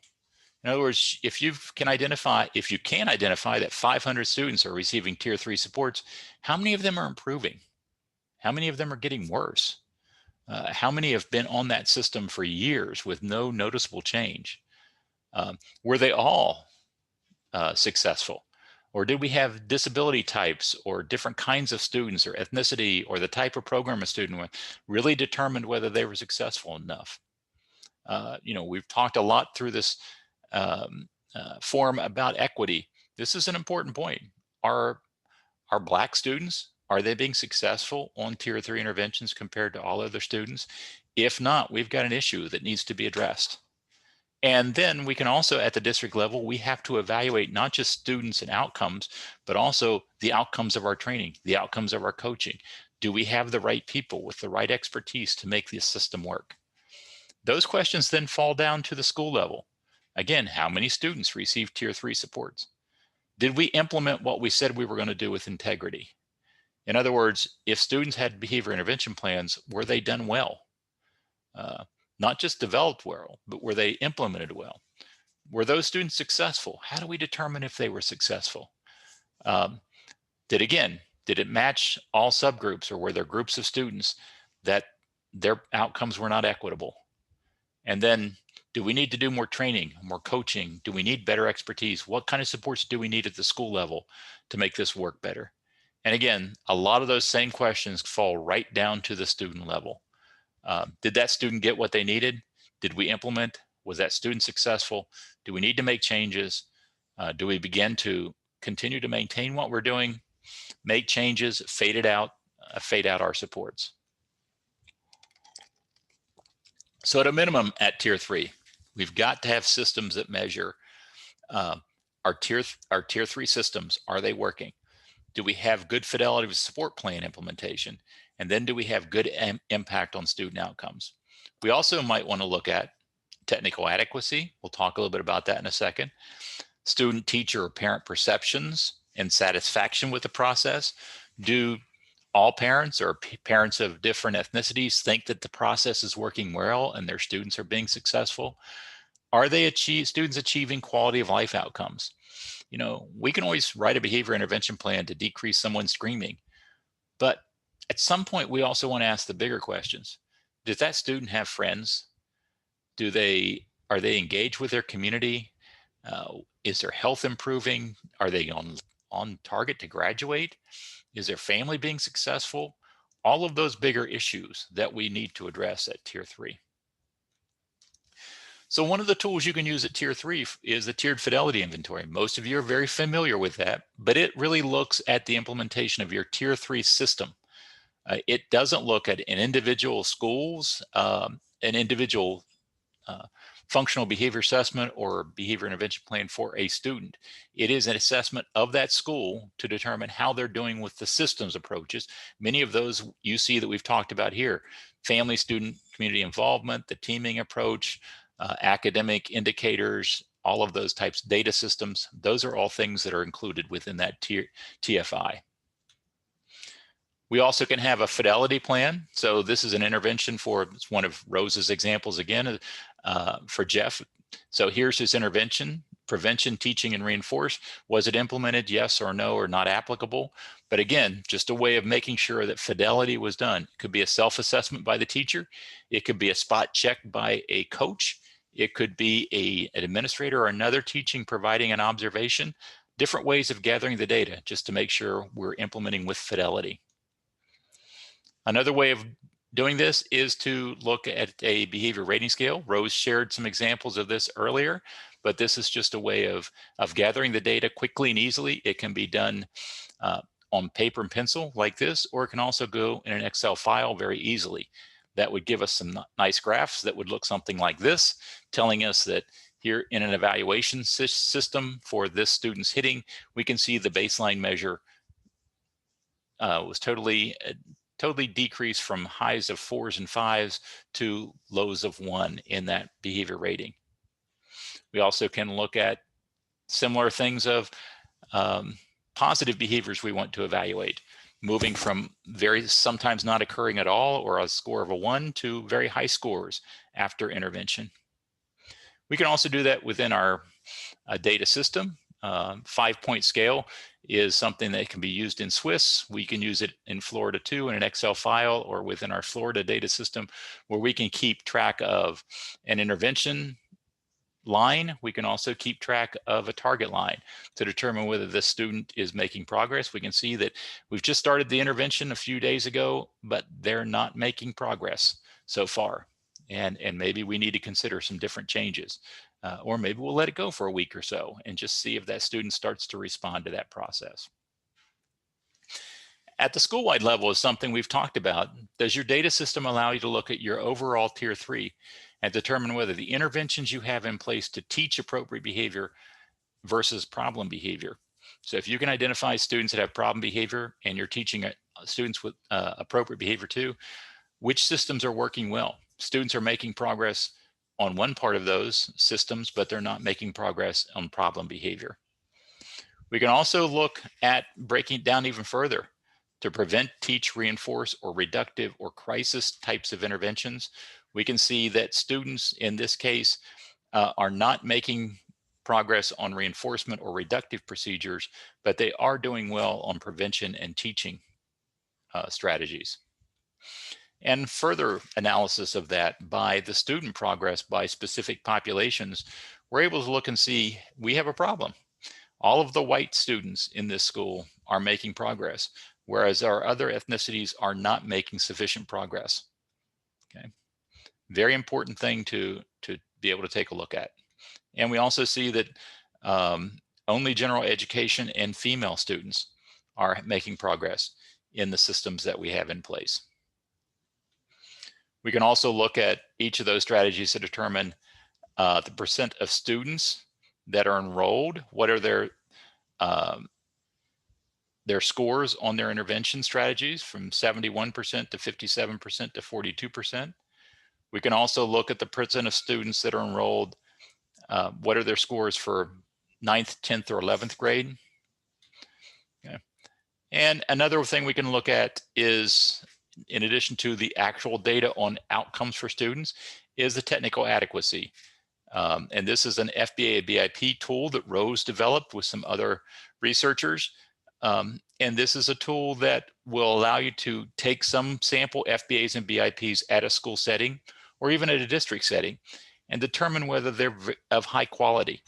In other words, if you can identify that 500 students are receiving tier 3 supports, how many of them are improving? How many of them are getting worse? How many have been on that system for years with no noticeable change? Were they all successful? Or did we have disability types or different kinds of students or ethnicity or the type of program a student went really determined whether they were successful enough? We've talked a lot through this forum about equity. This is an important point. Are Black students, are they being successful on Tier 3 interventions compared to all other students? If not, we've got an issue that needs to be addressed. And then we can also, at the district level, we have to evaluate not just students and outcomes, but also the outcomes of our training, the outcomes of our coaching. Do we have the right people with the right expertise to make this system work? Those questions then fall down to the school level. Again, how many students receive Tier 3 supports? Did we implement what we said we were going to do with integrity? In other words, if students had behavior intervention plans, were they done well? Not just developed well, but were they implemented well? Were those students successful? How do we determine if they were successful? Did it match all subgroups, or were there groups of students that their outcomes were not equitable? And then, do we need to do more training, more coaching? Do we need better expertise? What kind of supports do we need at the school level to make this work better? And again, a lot of those same questions fall right down to the student level. Did that student get what they needed? Did we implement? Was that student successful? Do we need to make changes? Do we begin to continue to maintain what we're doing, make changes, fade out our supports? So at a minimum, at Tier 3, we've got to have systems that measure our tier 3 systems. Are they working? Do we have good fidelity of support plan implementation? And then do we have good impact on student outcomes? We also might want to look at technical adequacy. We'll talk a little bit about that in a second. Student, teacher, or parent perceptions and satisfaction with the process. Do all parents or parents of different ethnicities think that the process is working well and their students are being successful? Are students achieving quality of life outcomes? We can always write a behavior intervention plan to decrease someone screaming, but at some point we also want to ask the bigger questions. Does that student have friends? Are they engaged with their community? Is their health improving? Are they on target to graduate? Is their family being successful? All of those bigger issues that we need to address at Tier 3. So one of the tools you can use at Tier 3 is the tiered fidelity inventory. Most of you are very familiar with that, but it really looks at the implementation of your Tier 3 system. It doesn't look at an individual schools, an individual functional behavior assessment or behavior intervention plan for a student. It is an assessment of that school to determine how they're doing with the systems approaches. Many of those you see that we've talked about here: family, student, community involvement, the teaming approach, academic indicators, all of those types, data systems. Those are all things that are included within that TFI. We also can have a fidelity plan. So this is an intervention for one of Rose's examples again for Jeff. So here's his intervention: prevention, teaching, and reinforce. Was it implemented? Yes or no, or not applicable? But again, just a way of making sure that fidelity was done. It could be a self-assessment by the teacher. It could be a spot check by a coach. It could be an administrator or another teaching providing an observation. Different ways of gathering the data just to make sure we're implementing with fidelity. Another way of doing this is to look at a behavior rating scale. Rose shared some examples of this earlier, but this is just a way of gathering the data quickly and easily. It can be done on paper and pencil like this, or it can also go in an Excel file very easily. That would give us some nice graphs that would look something like this, telling us that here in an evaluation system for this student's hitting, we can see the baseline measure was totally decreased from highs of 4s and 5s to lows of 1 in that behavior rating. We also can look at similar things of positive behaviors we want to evaluate, moving from sometimes not occurring at all or a score of a 1 to very high scores after intervention. We can also do that within our data system. 5-point scale is something that can be used in Swiss. We can use it in Florida too in an Excel file or within our Florida data system, where we can keep track of an intervention line, we can also keep track of a target line to determine whether the student is making progress. We can see that we've just started the intervention a few days ago, but they're not making progress so far. And maybe we need to consider some different changes. Or maybe we'll let it go for a week or so and just see if that student starts to respond to that process. At the school-wide level is something we've talked about. Does your data system allow you to look at your overall tier 3 and determine whether the interventions you have in place to teach appropriate behavior versus problem behavior? So if you can identify students that have problem behavior and you're teaching students with appropriate behavior too, which systems are working well? Students are making progress on one part of those systems, but they're not making progress on problem behavior. We can also look at breaking it down even further to prevent, teach, reinforce, or reductive or crisis types of interventions. We can see that students in this case are not making progress on reinforcement or reductive procedures, but they are doing well on prevention and teaching strategies. And further analysis of that by the student progress by specific populations, we're able to look and see we have a problem. All of the white students in this school are making progress, whereas our other ethnicities are not making sufficient progress. Okay, very important thing to be able to take a look at. And we also see that only general education and female students are making progress in the systems that we have in place. We can also look at each of those strategies to determine the percent of students that are enrolled, what are their scores on their intervention strategies from 71% to 57% to 42%. We can also look at the percent of students that are enrolled, what are their scores for 9th, 10th, or 11th grade. Okay. And another thing we can look at is, in addition to the actual data on outcomes for students, is the technical adequacy. And this is an FBA BIP tool that Rose developed with some other researchers. And this is a tool that will allow you to take some sample FBAs and BIPs at a school setting or even at a district setting and determine whether they're of high quality.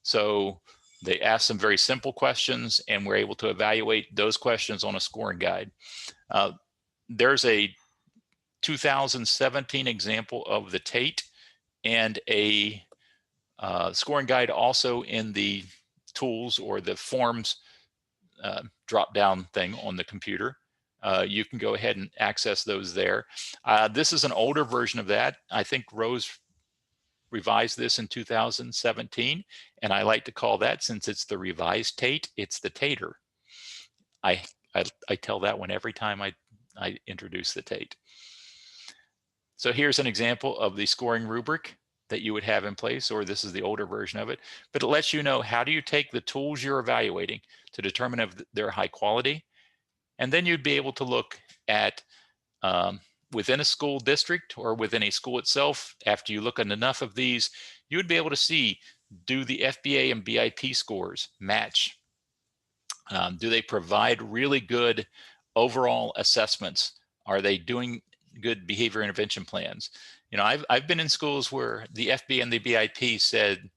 So they ask some very simple questions and we're able to evaluate those questions on a scoring guide. There's a 2017 example of the TATE and a scoring guide also in the tools or the forms drop down thing on the computer. You can go ahead and access those there. This is an older version of that. I think Rose revised this in 2017, and I like to call that, since it's the revised TATE, it's the Tater. I tell that one every time I introduce the TATE. So here's an example of the scoring rubric that you would have in place, or this is the older version of it, but it lets you know how do you take the tools you're evaluating to determine if they're high quality. And then you'd be able to look at within a school district or within a school itself, after you look at enough of these, you would be able to see, do the FBA and BIP scores match? Do they provide really good overall assessments? Are they doing good behavior intervention plans? You know, I've been in schools where the FBA and the BIP said,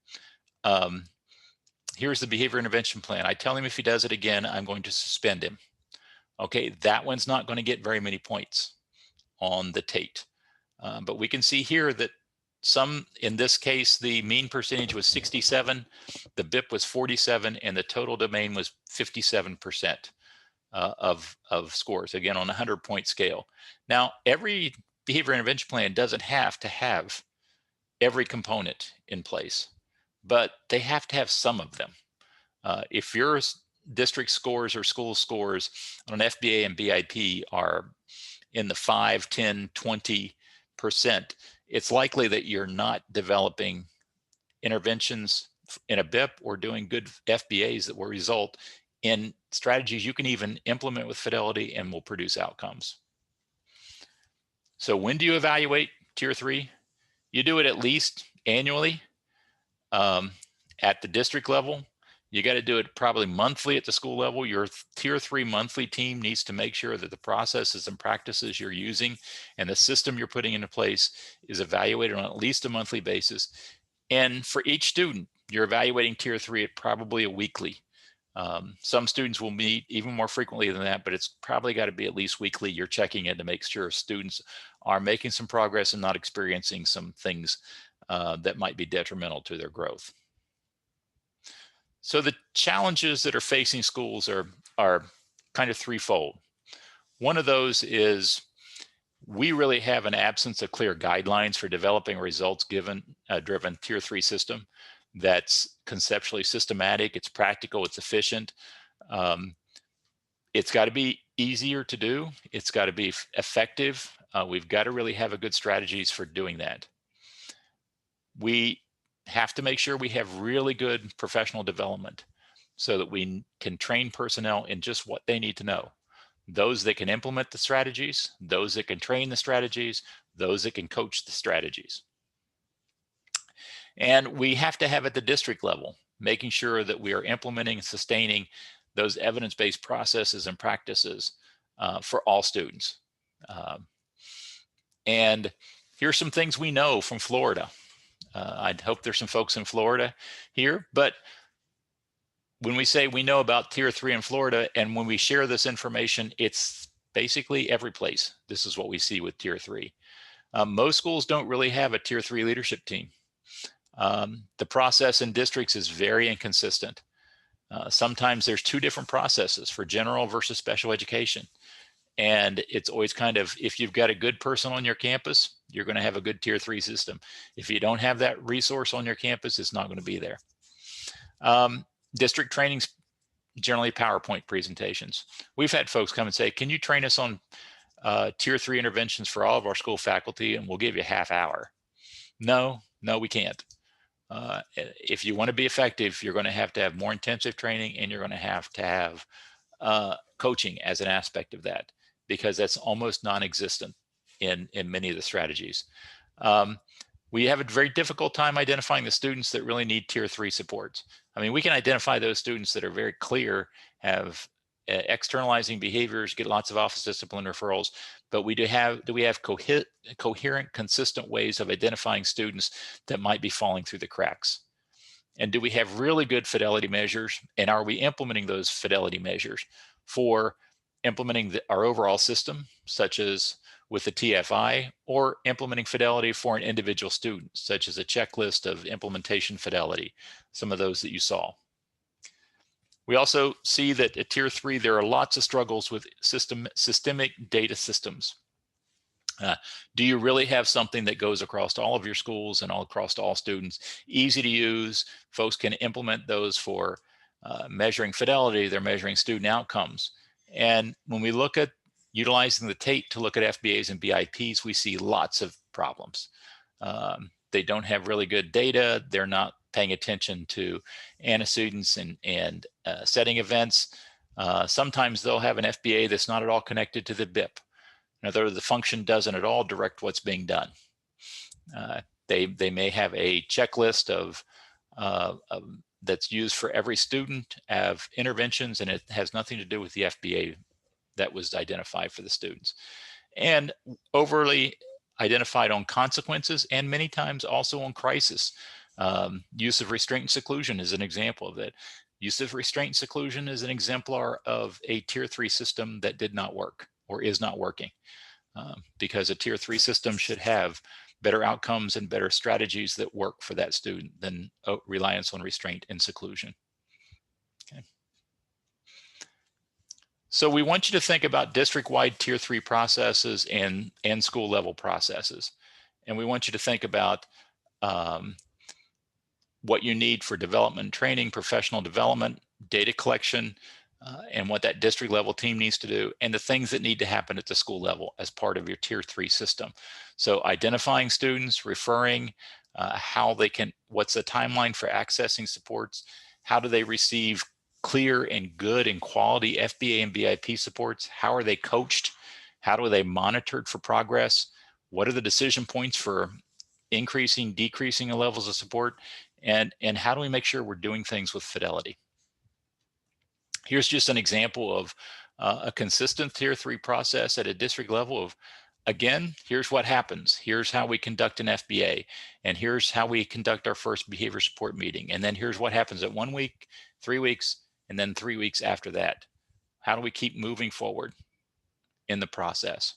here's the behavior intervention plan. I tell him if he does it again, I'm going to suspend him. Okay, that one's not going to get very many points on the TATE. But we can see here that some, in this case, the mean percentage was 67, the BIP was 47, and the total domain was 57% of scores, again, on a 100-point scale. Now, every behavior intervention plan doesn't have to have every component in place, but they have to have some of them. If your district scores or school scores on an FBA and BIP are in the 5, 10, 20%, it's likely that you're not developing interventions in a BIP or doing good FBAs that will result in strategies you can even implement with Fidelity and will produce outcomes. So when do you evaluate tier 3? You do it at least annually. At the district level, you got to do it probably monthly at the school level. Your tier 3 monthly team needs to make sure that the processes and practices you're using and the system you're putting into place is evaluated on at least a monthly basis. And for each student, you're evaluating tier 3 at probably a weekly. Some students will meet even more frequently than that, but it's probably got to be at least weekly. You're checking in to make sure students are making some progress and not experiencing some things that might be detrimental to their growth. So the challenges that are facing schools are kind of threefold. One of those is we really have an absence of clear guidelines for developing a results driven tier 3 system that's conceptually systematic, it's practical, it's efficient. It's got to be easier to do. It's got to be effective. We've got to really have a good strategies for doing that. We have to make sure we have really good professional development so that we can train personnel in just what they need to know. Those that can implement the strategies, those that can train the strategies, those that can coach the strategies. And we have to have at the district level, making sure that we are implementing and sustaining those evidence-based processes and practices for all students. And here's some things we know from Florida. I'd hope there's some folks in Florida here, but when we say we know about tier 3 in Florida, and when we share this information, it's basically every place. This is what we see with tier 3. Most schools don't really have a tier 3 leadership team. The process in districts is very inconsistent. Sometimes there's two different processes for general versus special education. And it's always kind of, if you've got a good person on your campus, you're going to have a good tier 3 system. If you don't have that resource on your campus, it's not going to be there. District training's generally PowerPoint presentations. We've had folks come and say, can you train us on tier 3 interventions for all of our school faculty, and we'll give you a half hour. No, we can't. If you want to be effective, you're going to have more intensive training, and you're going to have coaching as an aspect of that, because that's almost non-existent in many of the strategies. We have a very difficult time identifying the students that really need tier 3 supports. I mean, we can identify those students that are very clear, have externalizing behaviors, get lots of office discipline referrals, but do we have coherent, consistent ways of identifying students that might be falling through the cracks? And do we have really good fidelity measures? And are we implementing those fidelity measures for implementing our overall system, such as with the TFI, or implementing fidelity for an individual student, such as a checklist of implementation fidelity, some of those that you saw. We also see that at tier 3, there are lots of struggles with systemic data systems. Do you really have something that goes across all of your schools and all across all students? Easy to use. Folks can implement those for measuring fidelity. They're measuring student outcomes. And when we look at utilizing the TATE to look at FBAs and BIPs, we see lots of problems. They don't have really good data. They're not paying attention to antecedents and setting events. Sometimes they'll have an FBA that's not at all connected to the BIP. In other words, the function doesn't at all direct what's being done. They may have a checklist of that's used for every student of interventions, and it has nothing to do with the FBA that was identified for the students. And overly identified on consequences, and many times also on crisis. Use of restraint and seclusion is an example of it. Use of restraint and seclusion is an exemplar of a tier 3 system that did not work or is not working, because a tier 3 system should have better outcomes and better strategies that work for that student than reliance on restraint and seclusion. Okay. So we want you to think about district-wide tier 3 processes and school level processes. And we want you to think about what you need for development, training, professional development, data collection, and what that district level team needs to do, and the things that need to happen at the school level as part of your tier 3 system. So identifying students, referring, what's the timeline for accessing supports, how do they receive clear and good and quality FBA and BIP supports, how are they coached, how are they monitored for progress, what are the decision points for increasing, decreasing the levels of support, and how do we make sure we're doing things with fidelity. Here's just an example of a consistent tier 3 process at a district level of again, here's what happens. Here's how we conduct an FBA, and here's how we conduct our first behavior support meeting. And then here's what happens at 1 week, 3 weeks, and then 3 weeks after that. How do we keep moving forward in the process?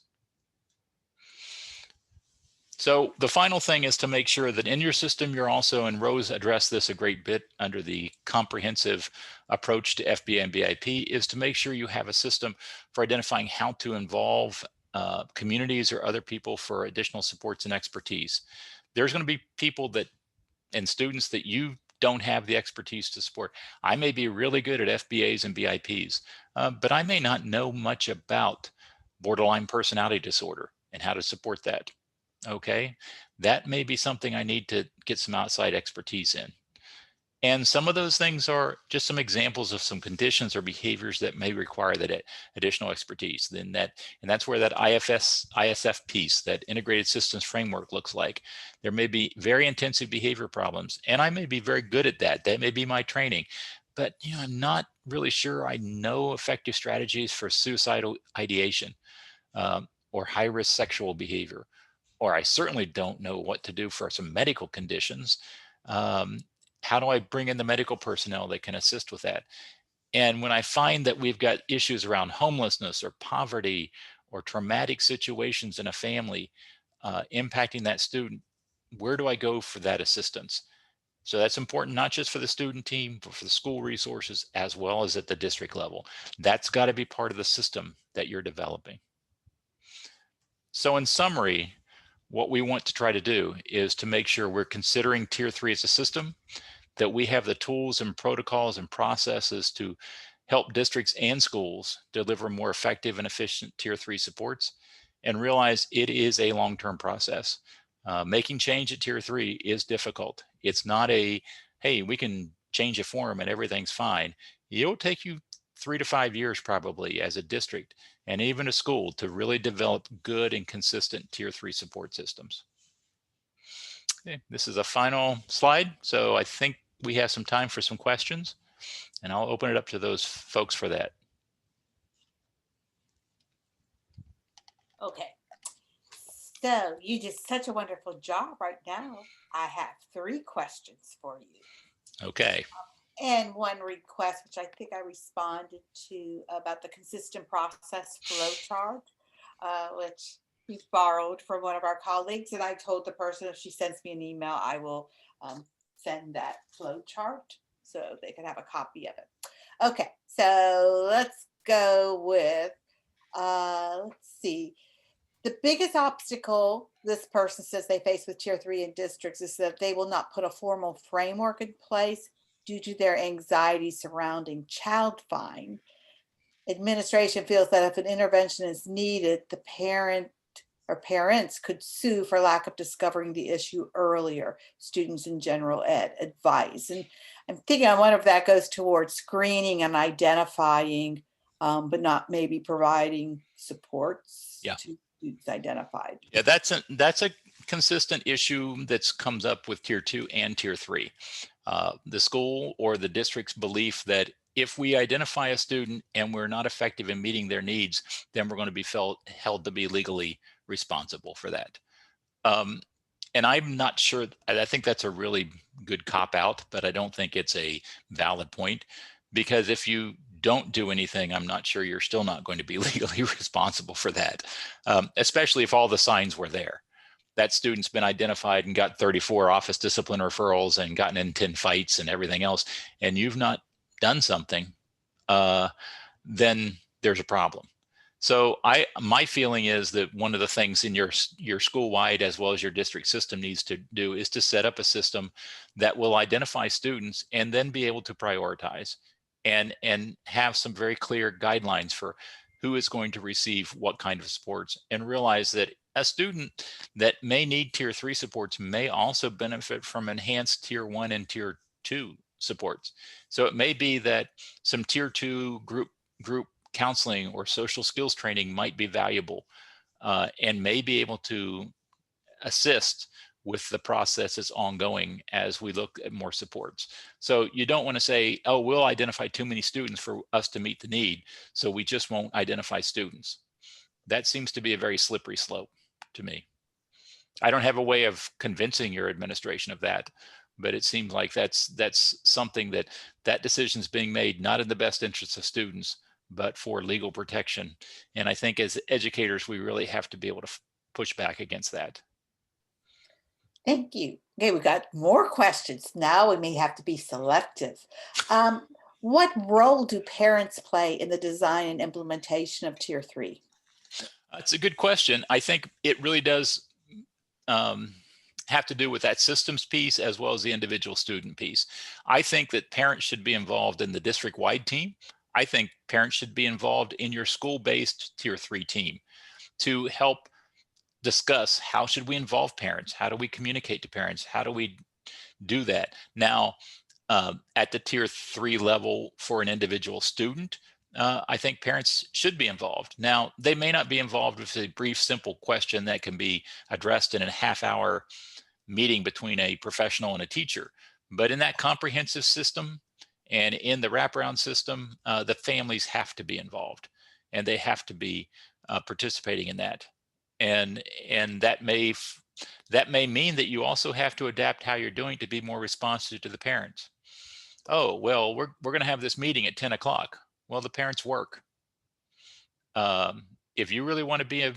So the final thing is to make sure that in your system, you're also, and Rose addressed this a great bit under the comprehensive approach to FBA and BIP, is to make sure you have a system for identifying how to involve communities or other people for additional supports and expertise. There's going to be people that, and students that you don't have the expertise to support. I may be really good at FBAs and BIPs, but I may not know much about borderline personality disorder and how to support that. Okay, that may be something I need to get some outside expertise in. And some of those things are just some examples of some conditions or behaviors that may require that additional expertise. And that's where that ISF piece, that integrated systems framework, looks like. There may be very intensive behavior problems, and I may be very good at that. That may be my training, but I'm not really sure I know effective strategies for suicidal ideation or high-risk sexual behavior. Or I certainly don't know what to do for some medical conditions. How do I bring in the medical personnel that can assist with that? And when I find that we've got issues around homelessness or poverty or traumatic situations in a family impacting that student, where do I go for that assistance? So that's important, not just for the student team, but for the school resources, as well as at the district level. That's got to be part of the system that you're developing. So in summary, what we want to try to do is to make sure we're considering Tier 3 as a system, that we have the tools and protocols and processes to help districts and schools deliver more effective and efficient Tier 3 supports, and realize it is a long-term process. Making change at Tier 3 is difficult. It's not a, hey, we can change a form and everything's fine. It'll take you 3 to 5 years probably as a district and even a school to really develop good and consistent Tier 3 support systems. Okay, this is a final slide, so I think we have some time for some questions, and I'll open it up to those folks for that.
Okay, so you did such a wonderful job right now. I have 3 questions for you.
Okay.
And one request, which I think I responded to, about the consistent process flow chart, which we borrowed from one of our colleagues. And I told the person if she sends me an email, I will send that flow chart so they can have a copy of it. Okay, so let's go with, let's see. The biggest obstacle this person says they face with Tier 3 in districts is that they will not put a formal framework in place due to their anxiety surrounding child fine. Administration feels that if an intervention is needed, the parent or parents could sue for lack of discovering the issue earlier. Students in general ed advice. And I'm thinking, I wonder if that goes towards screening and identifying, but not maybe providing supports to students identified.
Yeah, that's a consistent issue that's comes up with Tier 2 and Tier 3. The school or the district's belief that if we identify a student and we're not effective in meeting their needs, then we're going to be held to be legally responsible for that. And I'm not sure, I think that's a really good cop out, but I don't think it's a valid point, because if you don't do anything, I'm not sure you're still not going to be legally responsible for that, especially if all the signs were there. That student's been identified and got 34 office discipline referrals and gotten in 10 fights and everything else, and you've not done something, then there's a problem. So my feeling is that one of the things in your school-wide as well as your district system needs to do is to set up a system that will identify students and then be able to prioritize and have some very clear guidelines for who is going to receive what kind of supports, and realize that a student that may need Tier 3 supports may also benefit from enhanced Tier 1 and Tier 2 supports. So it may be that some Tier 2 group counseling or social skills training might be valuable and may be able to assist with the process that's ongoing as we look at more supports. So you don't want to say, oh, we'll identify too many students for us to meet the need, so we just won't identify students. That seems to be a very slippery slope. to me. I don't have a way of convincing your administration of that, but it seems like that's something that decision is being made not in the best interest of students, but for legal protection. And I think as educators, we really have to be able to push back against that.
Thank you. Okay, we got more questions. Now we may have to be selective. What role do parents play in the design and implementation of Tier 3?
That's a good question. I think it really does have to do with that systems piece as well as the individual student piece. I think that parents should be involved in the district-wide team. I think parents should be involved in your school-based Tier 3 team to help discuss how should we involve parents? How do we communicate to parents? How do we do that? Now, at the Tier 3 level for an individual student, I think parents should be involved. Now, they may not be involved with a brief, simple question that can be addressed in a half-hour meeting between a professional and a teacher. But in that comprehensive system and in the wraparound system, the families have to be involved, and they have to be participating in that. And that may mean that you also have to adapt how you're doing to be more responsive to the parents. Oh, well, we're going to have this meeting at 10 o'clock. Well, the parents work. If you really want to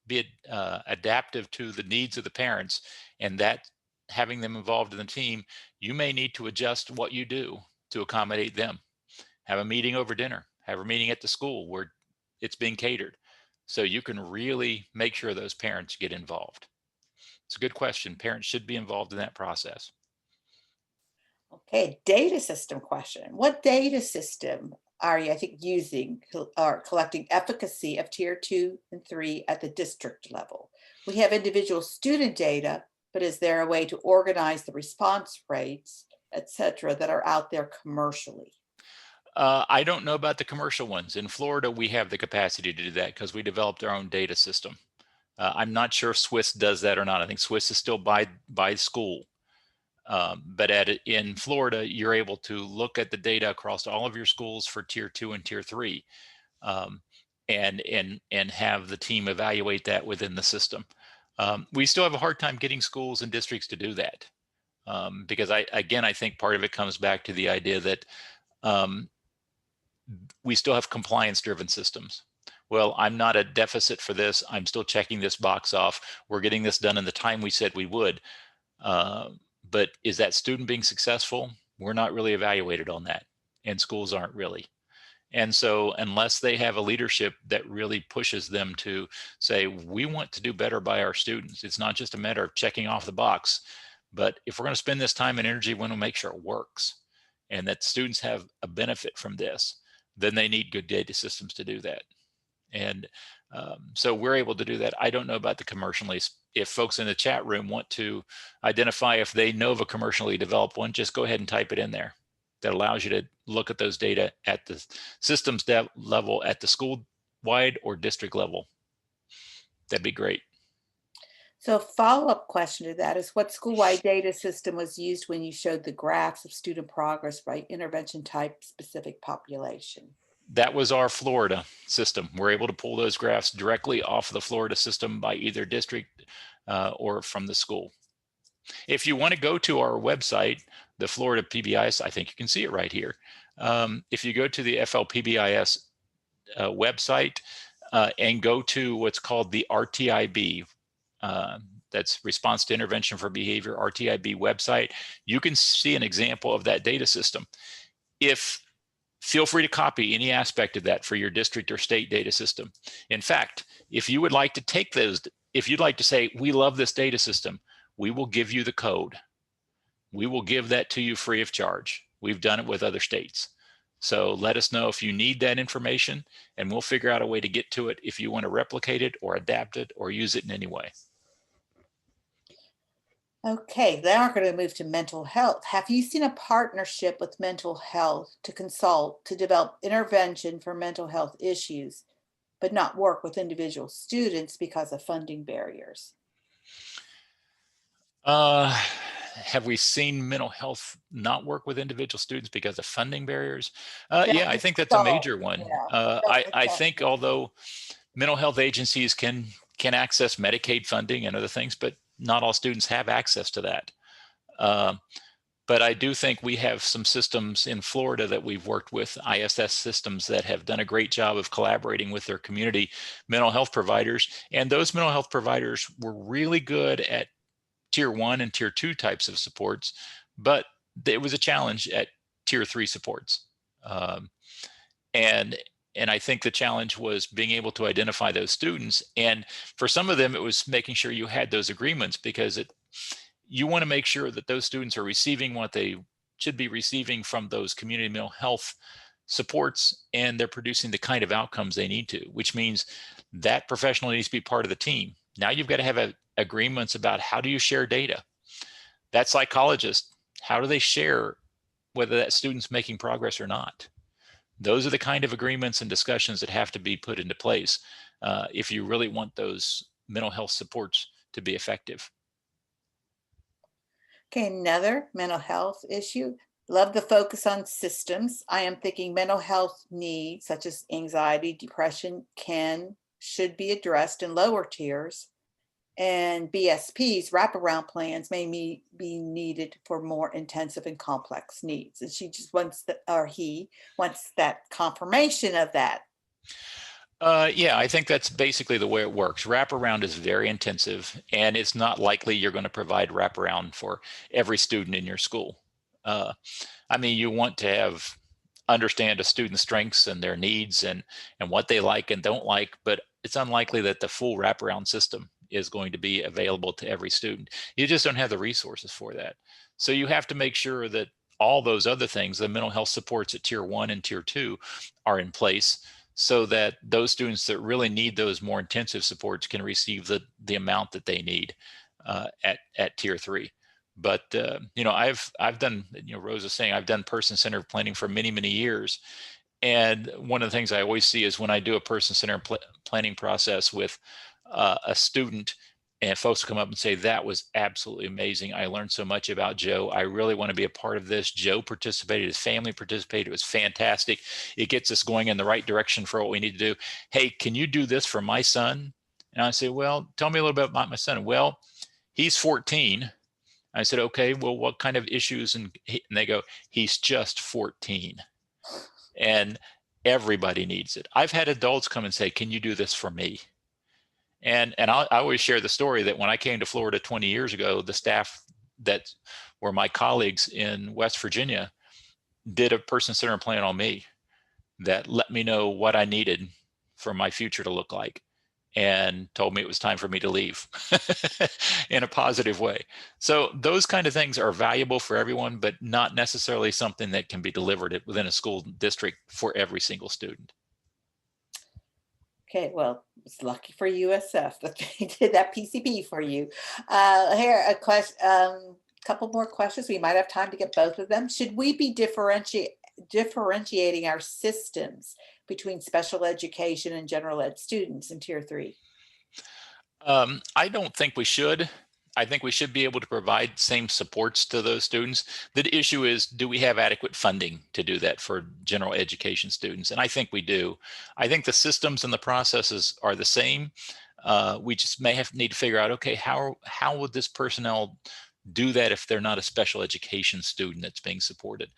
be adaptive to the needs of the parents and that having them involved in the team, you may need to adjust what you do to accommodate them. Have a meeting over dinner, have a meeting at the school where it's being catered. So you can really make sure those parents get involved. It's a good question. Parents should be involved in that process.
Okay, data system question. What data system are you, I think, using or collecting efficacy of Tier 2 and 3 at the district level? We have individual student data, but is there a way to organize the response rates, et cetera, that are out there commercially?
I don't know about the commercial ones. In Florida, we have the capacity to do that because we developed our own data system. I'm not sure if Swiss does that or not. I think Swiss is still by school. But in Florida, you're able to look at the data across all of your schools for Tier 2 and Tier 3, and have the team evaluate that within the system. We still have a hard time getting schools and districts to do that, because I think part of it comes back to the idea that we still have compliance-driven systems. Well, I'm not a deficit for this. I'm still checking this box off. We're getting this done in the time we said we would. But is that student being successful? We're not really evaluated on that, and schools aren't really. And so unless they have a leadership that really pushes them to say, we want to do better by our students, it's not just a matter of checking off the box, but if we're going to spend this time and energy, we want to make sure it works and that students have a benefit from this, then they need good data systems to do that. And so we're able to do that. I don't know about the commercially. If folks in the chat room want to identify if they know of a commercially developed one, just go ahead and type it in there. That allows you to look at those data at the systems level, at the school-wide or district level. That'd be great.
So a follow-up question to that is, what school-wide data system was used when you showed the graphs of student progress by intervention type specific population?
That was our Florida system. We're able to pull those graphs directly off the Florida system by either district or from the school. If you want to go to our website, the Florida PBIS, I think you can see it right here. If you go to the FLPBIS website and go to what's called the RTIB, that's Response to Intervention for Behavior, RTIB website, you can see an example of that data system. Feel free to copy any aspect of that for your district or state data system. In fact, if you would like to take those, if you'd like to say, we love this data system, we will give you the code. We will give that to you free of charge. We've done it with other states. So let us know if you need that information, and we'll figure out a way to get to it if you want to replicate it or adapt it or use it in any way.
Okay, now we're going to move to mental health. Have you seen a partnership with mental health to consult to develop intervention for mental health issues, but not work with individual students because of funding barriers?
Have we seen mental health not work with individual students because of funding barriers? Yeah, I think that's a major one.
Yeah,
I think although mental health agencies can can access Medicaid funding and other things, but not all students have access to that. But I do think we have some systems in Florida that we've worked with, ISS systems, that have done a great job of collaborating with their community mental health providers. And those mental health providers were really good at tier 1 and tier 2 types of supports, but it was a challenge at tier 3 supports. And I think the challenge was being able to identify those students. And for some of them, it was making sure you had those agreements, because you want to make sure that those students are receiving what they should be receiving from those community mental health supports, and they're producing the kind of outcomes they need to, which means that professional needs to be part of the team. Now you've got to have agreements about how do you share data. That psychologist, how do they share whether that student's making progress or not? Those are the kind of agreements and discussions that have to be put into place if you really want those mental health supports to be effective.
Okay, another mental health issue. Love the focus on systems. I am thinking mental health needs such as anxiety, depression should be addressed in lower tiers, and BSPs, wraparound plans, may be needed for more intensive and complex needs. And she just wants he wants that confirmation of that.
Yeah, I think that's basically the way it works. Wraparound is very intensive, and it's not likely you're going to provide wraparound for every student in your school. I mean, you want to understand a student's strengths and their needs and what they like and don't like, but it's unlikely that the full wraparound system is going to be available to every student. You just don't have the resources for that. So you have to make sure that all those other things, the mental health supports at tier 1 and tier 2, are in place, so that those students that really need those more intensive supports can receive the amount that they need at tier 3. But I've done, Rose is saying, I've done person-centered planning for many, many years. And one of the things I always see is when I do a person-centered planning process with a student, and folks come up and say, that was absolutely amazing. I learned so much about Joe. I really want to be a part of this. Joe participated, his family participated. It was fantastic. It gets us going in the right direction for what we need to do. Hey, can you do this for my son? And I say, well, tell me a little bit about my son. Well, he's 14. I said, okay, well, what kind of issues? And they go, he's just 14. And everybody needs it. I've had adults come and say, can you do this for me? And I always share the story that when I came to Florida 20 years ago, the staff that were my colleagues in West Virginia did a person-centered plan on me that let me know what I needed for my future to look like, and told me it was time for me to leave in a positive way. So those kind of things are valuable for everyone, but not necessarily something that can be delivered within a school district for every single student.
Okay, well, it's lucky for USF that they did that PCP for you. Here, a question, couple more questions. We might have time to get both of them. Should we be differentiating our systems between special education and general ed students in tier 3?
I don't think we should. I think we should be able to provide same supports to those students. The issue is, do we have adequate funding to do that for general education students? And I think we do. I think the systems and the processes are the same. We just may need to figure out, okay, how would this personnel do that if they're not a special education student that's being supported?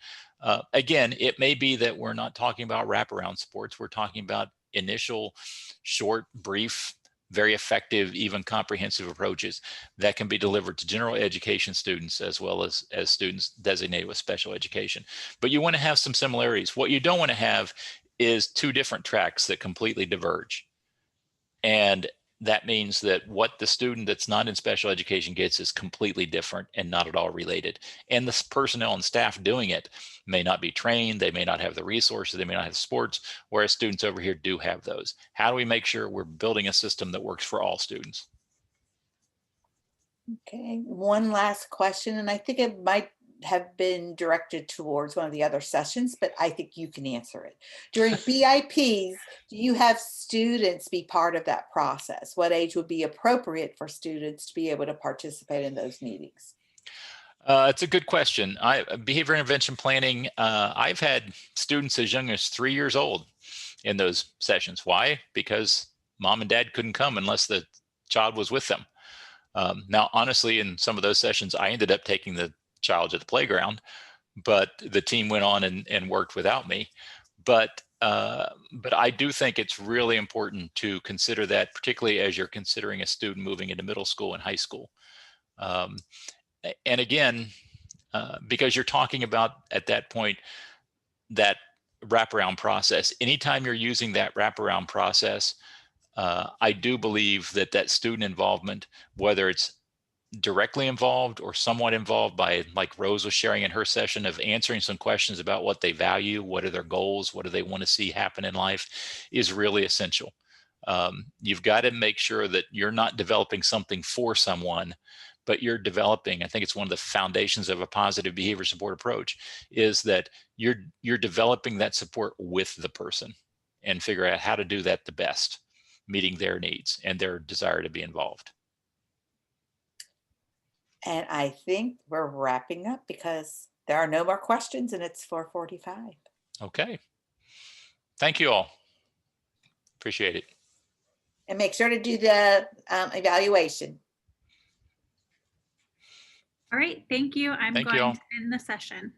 Again, it may be that we're not talking about wraparound supports. We're talking about initial, short, brief, very effective, even comprehensive approaches that can be delivered to general education students as well as students designated with special education. But you want to have some similarities. What you don't want to have is two different tracks that completely diverge. And that means that what the student that's not in special education gets is completely different and not at all related. And the personnel and staff doing it may not be trained, they may not have the resources, they may not have sports, whereas students over here do have those. How do we make sure we're building a system that works for all students?
Okay, one last question, and I think it might have been directed towards one of the other sessions, but I think you can answer it. During BIPs, do you have students be part of that process? What age would be appropriate for students to be able to participate in those meetings?
It's a good question. Behavior intervention planning, I've had students as young as 3 years old in those sessions. Why? Because mom and dad couldn't come unless the child was with them. Now, honestly, in some of those sessions, I ended up taking the child to the playground, but the team went on and worked without me. But I do think it's really important to consider that, particularly as you're considering a student moving into middle school and high school. And again, because you're talking about at that point that wraparound process. Anytime you're using that wraparound process, I do believe that that student involvement, whether it's directly involved or somewhat involved by, like Rose was sharing in her session, of answering some questions about what they value, what are their goals, what do they want to see happen in life, is really essential. You've got to make sure that you're not developing something for someone, but you're developing, I think it's one of the foundations of a positive behavior support approach, is that you're developing that support with the person and figure out how to do that the best, meeting their needs and their desire to be involved.
And I think we're wrapping up because there are no more questions and it's 4:45.
Okay. Thank you all. Appreciate it.
And make sure to do the evaluation.
All right, thank you. I'm
Thank you
going
all.
to end the session.